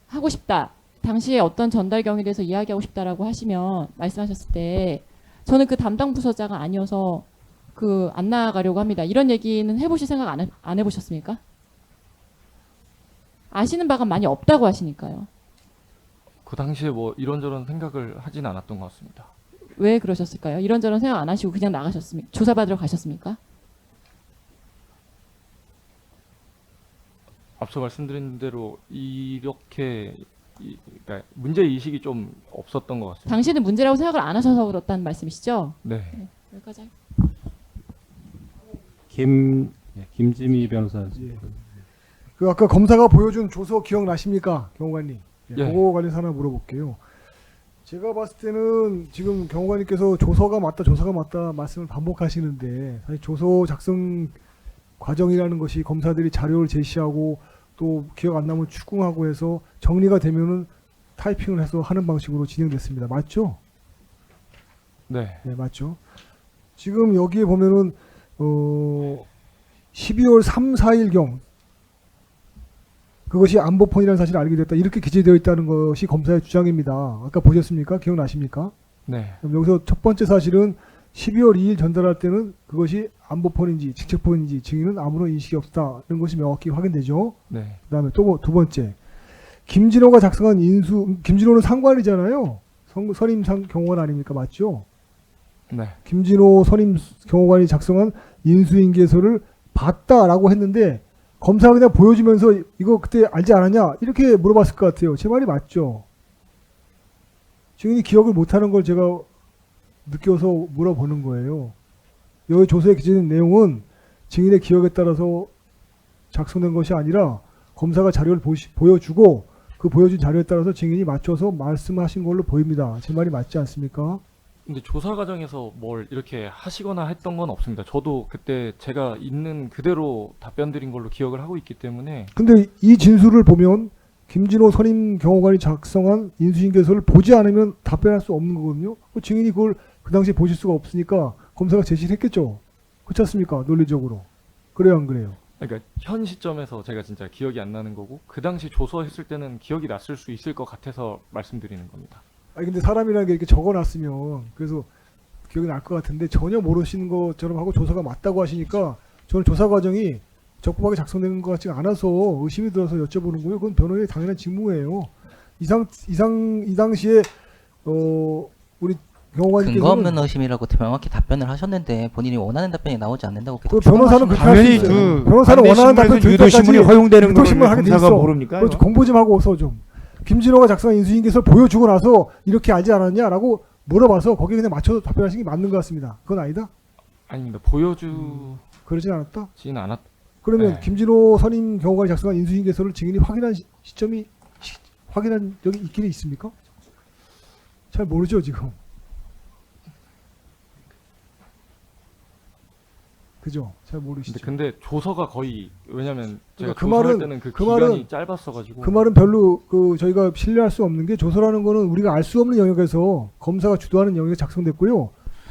하고 싶다, 당시에 어떤 전달 경위에 대해서 이야기하고 싶다라고 하시면 말씀하셨을 때 저는 그 담당 부서자가 아니어서 그 안 나가려고 합니다. 이런 얘기는 해보실 생각 안 해보셨습니까? 아시는 바가 많이 없다고 하시니까요. 그 당시에 뭐 이런저런 생각을 하진 않았던 것 같습니다. 왜 그러셨을까요? 이런저런 생각 안 하시고 그냥 나가셨습니까? 조사받으러 가셨습니까? 앞서 말씀드린 대로 이렇게 그러니까 문제 의식이 좀 없었던 것 같습니다. 당신은 문제라고 생각을 안 하셔서 그렇다는 말씀이시죠? 네. 여기까지 김지미 변호사. 그 아까 검사가 보여준 조서 기억나십니까, 경호관님? 예, 예. 그거 관련해서 하나 물어볼게요. 제가 봤을 때는 지금 경호관님께서 조서가 맞다 말씀을 반복하시는데 사실 조서 작성 과정이라는 것이 검사들이 자료를 제시하고 또 기억 안 나면 추궁하고 해서 정리가 되면은 타이핑을 해서 하는 방식으로 진행됐습니다. 맞죠? 네. 네, 맞죠. 지금 여기에 보면은 12월 3, 4일경 그것이 안보폰이라는 사실을 알게 됐다. 이렇게 기재되어 있다는 것이 검사의 주장입니다. 아까 보셨습니까? 기억나십니까? 네. 그럼 여기서 첫 번째 사실은 12월 2일 전달할 때는 그것이 안보폰인지 직책폰인지 증인은 아무런 인식이 없다는 것이 명확히 확인되죠. 네. 그다음에 또 두 번째, 김진호가 작성한 김진호는 상관이잖아요. 선임 경호관 아닙니까? 맞죠? 네. 김진호 선임 경호관이 작성한 인수인계서를 봤다라고 했는데 검사가 그냥 보여주면서 이거 그때 알지 않았냐 이렇게 물어봤을 것 같아요. 제 말이 맞죠? 증인이 기억을 못하는 걸 제가 느껴서 물어보는 거예요. 여기 조서에 기재된 내용은 증인의 기억에 따라서 작성된 것이 아니라 검사가 자료를 보여주고 그 보여준 자료에 따라서 증인이 맞춰서 말씀하신 걸로 보입니다. 제 말이 맞지 않습니까? 근데 조사 과정에서 뭘 이렇게 하시거나 했던 건 없습니다. 저도 그때 제가 있는 그대로 답변 드린 걸로 기억을 하고 있기 때문에. 근데 이 진술을 보면 김진호 선임 경호관이 작성한 인수인계서를 보지 않으면 답변할 수 없는 거거든요. 그 증인이 그걸 그 당시에 보실 수가 없으니까 검사가 제시를 했겠죠. 그렇지 않습니까? 논리적으로. 그래요, 안 그래요? 그러니까 현 시점에서 제가 진짜 기억이 안 나는 거고 그 당시 조서했을 때는 기억이 났을 수 있을 것 같아서 말씀드리는 겁니다. 아니 근데 사람이라는 게 이렇게 적어놨으면 그래서 기억이 날 것 같은데 전혀 모르시는 것처럼 하고 조사가 맞다고 하시니까 저는 조사 과정이 적법하게 작성된 것 같지 않아서 의심이 들어서 여쭤보는 거예요. 그건 변호인의 당연한 직무예요. 이 당시에 우리 근거 경호관님께서는 없는 의심이라고 명확히 답변을 하셨는데 본인이 원하는 답변이 나오지 않는다고 그 계속 변호사는 그렇게 할 수 당연히 있어요. 그 변호사는 원하는 답변 들 유도 신문이 때까지 허용되는 유도 신문 걸 하게 돼 검사가 있어. 모릅니까? 그렇죠. 공부 좀 하고 오서 좀. 김진호가 작성한 인수인계서를 보여주고 나서 이렇게 알지 않았냐라고 물어봐서 거기에 그냥 맞춰서 답변하시는 게 맞는 것 같습니다. 그건 아니다? 아닙니다. 보여주지는 그러진 않았다? 않았. 그러면 네. 김진호 선임 경호관이 작성한 인수인계서를 증인이 확인한 시점이 확인한 적이 있기는 있습니까? 잘 모르죠 지금. 그죠? 잘 모르시죠. 근데 조서가 거의 왜냐면 제가 그러니까 그 조사할 말은- 때는 그 그 기간이 말은- 짧았어가지고. 그 말은 별로 저희가 신뢰할 수 없는 게 조서라는 거는 우리가 알 수 없는 영역에서 검사가 주도하는 영역에 작성됐고요.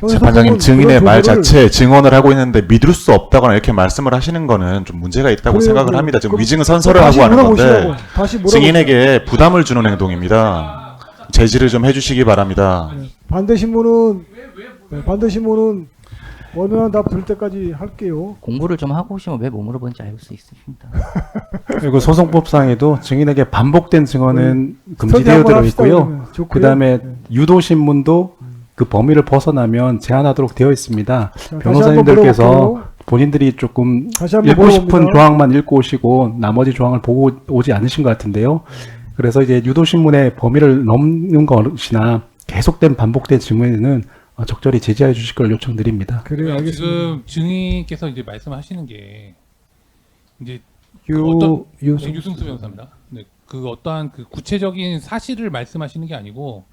재판장님 증인의 말 조서를- 자체에 증언을 하고 있는데 믿을 수 없다거나 이렇게 말씀을 하시는 거는 좀 문제가 있다고 그래요, 생각을 그래요. 합니다. 지금 그럼 위증 선서를 다시 하고 하는 건데 물어보시라고. 다시 물어보시라고. 증인에게 부담을 주는 행동입니다. 제지를 좀 해주시기 바랍니다. 반대 신문은 원하는 답 들 때까지 할게요. 공부를 좀 하고 오시면 왜 못 물어보는지 알 수 있습니다. 그리고 소송법상에도 증인에게 반복된 증언은 스터디 금지되어 한번 들어 합시다, 있고요. 그러면. 좋고요. 그다음에 네. 유도 신문도 그 범위를 벗어나면 제한하도록 되어 있습니다. 자, 다시 한번 변호사님들께서 물어볼게요. 본인들이 조금 다시 한번 읽고 싶은 물어봅니다. 조항만 읽고 오시고 나머지 조항을 보고 오지 않으신 것 같은데요. 그래서 이제 유도 신문의 범위를 넘는 것이나 계속된 반복된 질문에는 적절히 제지해 주실 걸 요청드립니다. 그래요, 알겠습니다. 지금 증인께서 이제 말씀하시는 게 이제 유승 유승수 변호사입니다. 네, 그 어떠한 그 구체적인 사실을 말씀하시는 게 아니고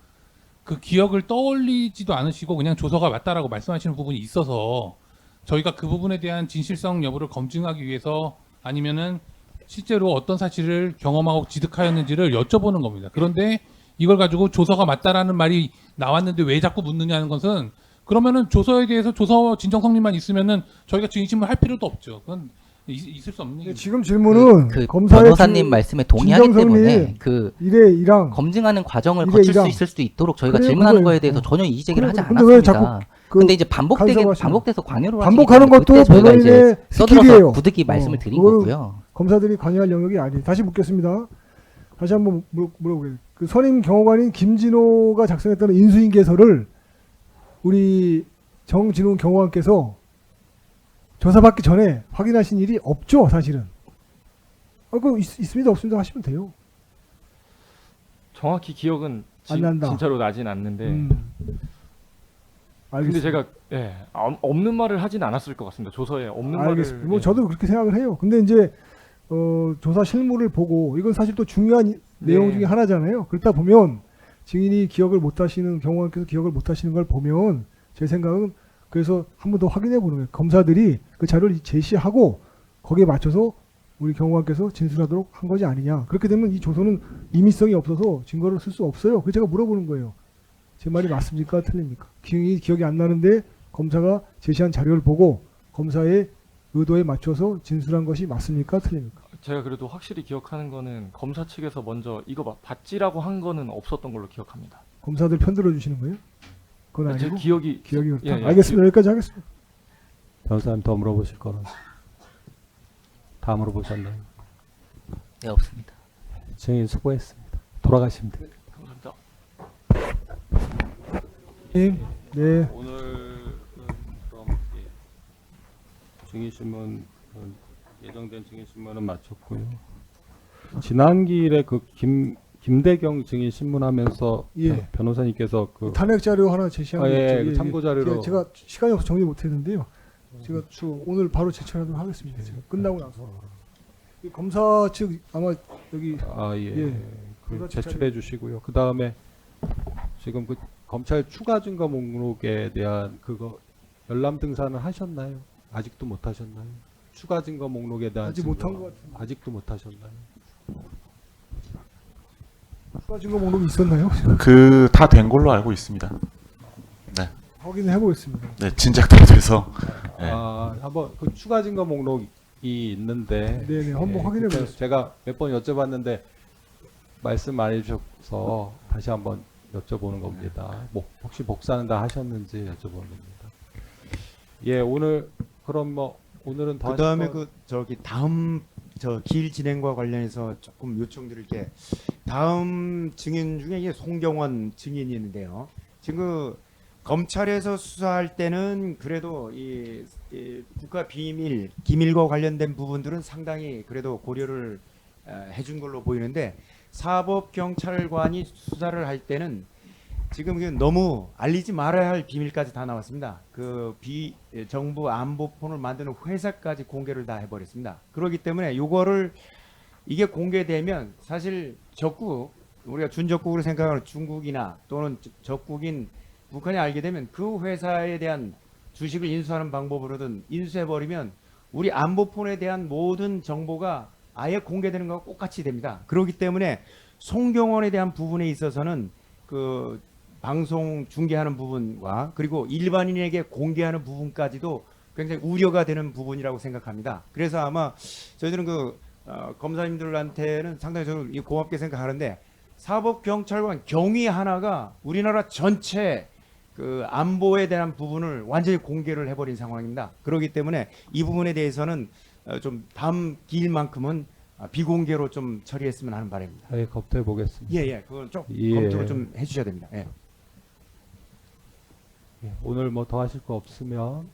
그 기억을 떠올리지도 않으시고 그냥 조서가 맞다라고 말씀하시는 부분이 있어서 저희가 그 부분에 대한 진실성 여부를 검증하기 위해서 아니면은 실제로 어떤 사실을 경험하고 지득하였는지를 여쭤보는 겁니다. 그런데 이걸 가지고 조서가 맞다라는 말이 나왔는데 왜 자꾸 묻느냐는 것은 그러면은 조서에 대해서 조서 진정성리만 있으면은 저희가 증인신문 할 필요도 없죠. 그건 있을 수 없는 네, 얘기입니다. 지금 질문은 그 검사의 변호사님 말씀에 동의하기 진정성리 때문에 그 1회 1항 검증하는 과정을 이게 거칠 수 이랑. 있을 수도 있도록 저희가 그래요, 질문하는 그거예요. 거에 대해서 전혀 이의 제기를 하지 근데 왜 자꾸 않았습니다. 그 근데 이제 반복돼서 간섭하시는 광요를 반복하는 하시기 때문에 것도 그때 저희가 이제 변호인의 써들어서 스킬이에요. 부득이 말씀을 드린 그거는 거고요. 검사들이 관여할 영역이 아니에요. 다시 묻겠습니다. 다시 한번 물어보게요. 그 선임 경호관인 김진호가 작성했던 인수인계서를 우리 정진웅 경호관께서 조사받기 전에 확인하신 일이 없죠, 사실은. 그 있습니다, 없습니다 하시면 돼요. 정확히 기억은 안 난다. 진짜로 나진 않는데. 근데 알겠습니다. 제가 없는 말을 하진 않았을 것 같습니다. 조서에 없는 알겠습니다. 말을. 뭐 예. 저도 그렇게 생각을 해요. 근데 이제 조사 실무를 보고 이건 사실 또 중요한 내용 중에 하나잖아요. 그렇다 보면 증인이 기억을 못 하시는 경호관께서 기억을 못 하시는 걸 보면 제 생각은 그래서 한 번 더 확인해 보는 거예요. 검사들이 그 자료를 제시하고 거기에 맞춰서 우리 경호관께서 진술하도록 한 것이 아니냐. 그렇게 되면 이 조서는 임의성이 없어서 증거를 쓸 수 없어요. 그래서 제가 물어보는 거예요. 제 말이 맞습니까? 틀립니까? 기억이 안 나는데 검사가 제시한 자료를 보고 검사의 의도에 맞춰서 진술한 것이 맞습니까? 틀립니까? 제가 그래도 확실히 기억하는 거는 검사 측에서 먼저 이거 받지라고 한 거는 없었던 걸로 기억합니다. 검사들 편들어 주시는 거예요? 그건 제 아니고 기억이 그렇다. 예, 예. 알겠습니다. 여기까지 하겠습니다. 변호사님 더 물어보실 거는 다 물어보셨나요? 네, 없습니다. 증인 수고했습니다. 돌아가시면 돼요. 감사합니다. 네. 오늘은 그럼 증인신문 예정된 증인신문은 마쳤고요. 지난 기일에 그 김대경 증인 신문하면서 예. 변호사님께서 그 탄핵 자료 하나 제시한 거 있죠. 그 참고 자료로 제가 시간이 없어서 정리 못 했는데요. 제가 오늘 바로 제출하도록 하겠습니다. 지금 끝나고 나서 이 검사 측 아마 여기 예. 그 제출해 주시고요. 그 다음에 지금 그 검찰 추가 증거 목록에 대한 그거 열람 등산을 하셨나요? 아직도 못 하셨나요? 추가 증거 목록에 대한 아직 못한 것 같은데. 아직도 못 하셨나요? 추가 증거 목록이 있었나요? 그 다 된 걸로 알고 있습니다. 확인해 보겠습니다. 네, 진작 다 돼서. 네. 한번 그 추가 증거 목록이 있는데 네네, 한번 확인해 그때 보겠습니다. 제가 몇 번 여쭤봤는데 말씀 안 해주셔서 다시 한번 여쭤보는 겁니다. 혹시 복사는 다 하셨는지 여쭤보는 겁니다. 예, 오늘 그럼 뭐 오늘은 더 그다음에 하실 거- 저기 다음 길 진행과 관련해서 조금 요청드릴 게 다음 증인 중에 이게 송경원 증인이 있는데요. 지금 그 검찰에서 수사할 때는 그래도 이 국가 비밀 기밀과 관련된 부분들은 상당히 그래도 고려를 해준 걸로 보이는데 사법 경찰관이 수사를 할 때는 지금 이게 너무 알리지 말아야 할 비밀까지 다 나왔습니다. 그 정부 안보폰을 만드는 회사까지 공개를 다 해버렸습니다. 그렇기 때문에 요거를 이게 공개되면 사실 적국 우리가 준적국으로 생각하는 중국이나 또는 적국인 북한이 알게 되면 그 회사에 대한 주식을 인수하는 방법으로든 인수해버리면 우리 안보폰에 대한 모든 정보가 아예 공개되는 것과 똑같이 됩니다. 그렇기 때문에 송경원에 대한 부분에 있어서는 그 방송 중계하는 부분과 그리고 일반인에게 공개하는 부분까지도 굉장히 우려가 되는 부분이라고 생각합니다. 그래서 아마 저희들은 검사님들한테는 상당히 저는 고맙게 생각하는데 사법경찰관 경위 하나가 우리나라 전체 그 안보에 대한 부분을 완전히 공개를 해버린 상황입니다. 그렇기 때문에 이 부분에 대해서는 좀 다음 기일만큼은 비공개로 좀 처리했으면 하는 바람입니다. 예, 검토해 보겠습니다. 예, 그건 좀 예. 검토를 좀 해주셔야 됩니다. 예. 예, 오늘 뭐 더 하실 거 없으면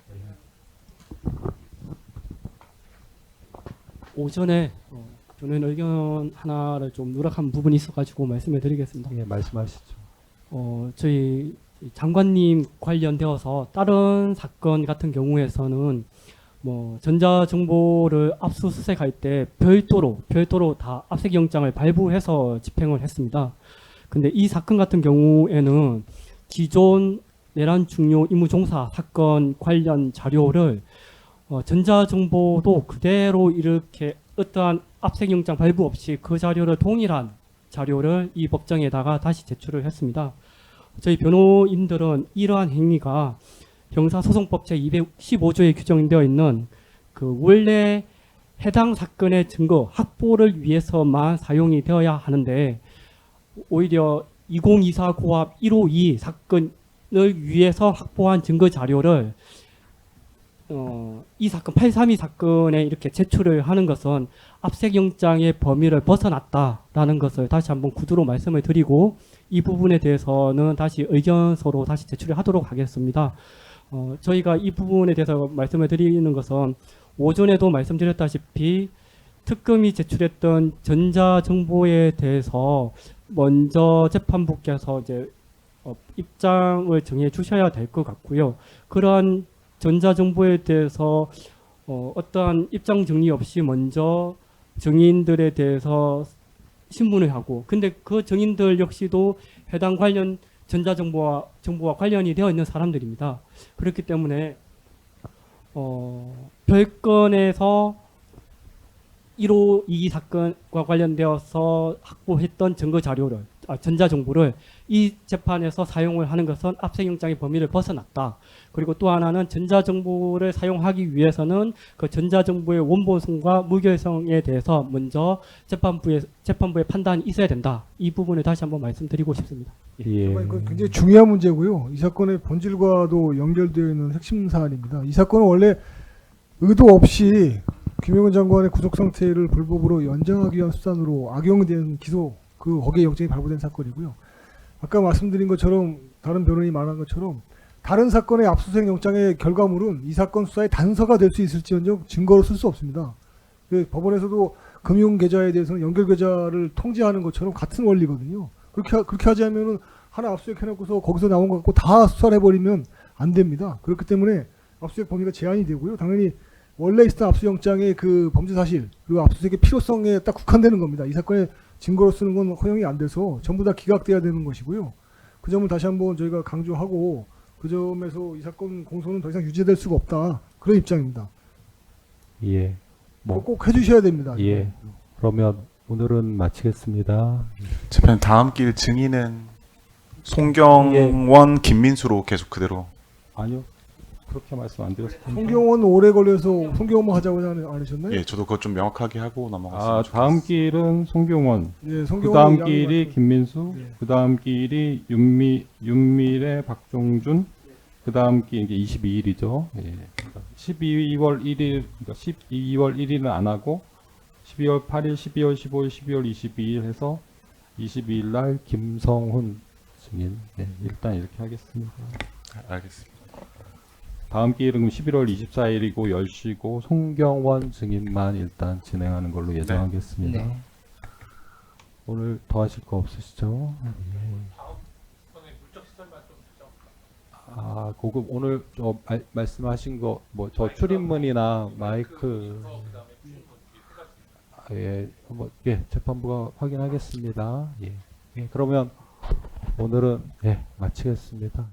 오전에 저는 의견 하나를 좀 누락한 부분이 있어가지고 말씀을 드리겠습니다. 예, 말씀하시죠. 저희 장관님 관련되어서 다른 사건 같은 경우에서는 뭐 전자정보를 압수수색할 때 별도로 다 압색영장을 발부해서 집행을 했습니다. 근데 이 사건 같은 경우에는 기존 내란 중요 임무 종사 사건 관련 자료를 전자정보도 그대로 이렇게 어떠한 압색영장 발부 없이 그 자료를 동일한 자료를 이 법정에다가 다시 제출을 했습니다. 저희 변호인들은 이러한 행위가 형사소송법 제215조에 규정되어 있는 그 원래 해당 사건의 증거 확보를 위해서만 사용이 되어야 하는데 오히려 2024 고압 152 사건을 위해서 확보한 증거 자료를 이 사건 832 사건에 이렇게 제출을 하는 것은 압색영장의 범위를 벗어났다라는 것을 다시 한번 구두로 말씀을 드리고 이 부분에 대해서는 다시 의견서로 다시 제출을 하도록 하겠습니다. 저희가 이 부분에 대해서 말씀을 드리는 것은 오전에도 말씀드렸다시피 특검이 제출했던 전자정보에 대해서 먼저 재판부께서 이제 입장을 정해 주셔야 될 것 같고요. 그러한 전자정보에 대해서 어떠한 입장 정리 없이 먼저 증인들에 대해서 신문을 하고 근데 그 증인들 역시도 해당 관련 정보와 관련이 되어 있는 사람들입니다. 그렇기 때문에 별건에서 152 사건과 관련되어서 확보했던 증거 자료를 전자정보를 이 재판에서 사용을 하는 것은 압색영장의 범위를 벗어났다. 그리고 또 하나는 전자정보를 사용하기 위해서는 그 전자정보의 원본성과 무결성에 대해서 먼저 재판부의 판단이 있어야 된다. 이 부분을 다시 한번 말씀드리고 싶습니다. 예. 이건 굉장히 중요한 문제고요. 이 사건의 본질과도 연결되어 있는 핵심 사안입니다. 이 사건은 원래 의도 없이 김영은 장관의 구속 상태를 불법으로 연장하기 위한 수단으로 악용된 기소 거기에 영장이 발부된 사건이고요. 아까 말씀드린 것처럼 다른 변호인이 말한 것처럼 다른 사건의 압수수색 영장의 결과물은 이 사건 수사의 단서가 될 수 있을지언정 증거로 쓸 수 없습니다. 법원에서도 금융계좌에 대해서는 연결계좌를 통제하는 것처럼 같은 원리거든요. 그렇게 하지 않으면 하나 압수수색 해놓고서 거기서 나온 것 갖고 다 수사를 해버리면 안 됩니다. 그렇기 때문에 압수수색 범위가 제한이 되고요. 당연히 원래 있었던 압수영장의 그 범죄 사실 그리고 압수수색의 필요성에 딱 국한되는 겁니다. 이 사건의 증거로 쓰는 건 허용이 안 돼서 전부 다 기각돼야 되는 것이고요. 그 점을 다시 한번 저희가 강조하고 그 점에서 이 사건 공소는 더 이상 유지될 수가 없다. 그런 입장입니다. 예. 뭐, 꼭 해주셔야 됩니다. 예. 그러면 오늘은 마치겠습니다. 재판은 다음 길 증인은 송경원, 김민수로 계속 그대로. 아니요. 그렇게 말씀 안 드렸을 텐데. 송경원 오래 걸려서 송경원만 하자고 하지 않으셨나요? 예, 저도 그것 좀 명확하게 하고 넘어갔으면 아, 좋겠습니다. 다음 길은 송경원. 예, 그 송경원 다음 양이 길이 맡은- 김민수. 예. 그 다음 길이 윤미래, 박종준. 그 다음 길 이게 22일이죠. 예. 12월 1일, 그러니까 12월 1일은 안 하고 12월 8일, 12월 15일, 12월 22일 해서 22일 날 김성훈 증인. 네, 일단 이렇게 하겠습니다. 알겠습니다. 다음 기일은 11월 24일이고 10시고 송경원 증인만 일단 진행하는 걸로 예정하겠습니다. 네. 오늘 더 하실 거 없으시죠? 아, 그거 오늘 저 말씀하신 거 뭐 저 출입문이나 마이크 예, 한번 예, 재판부가 확인하겠습니다. 예. 예, 그러면 오늘은 예, 마치겠습니다.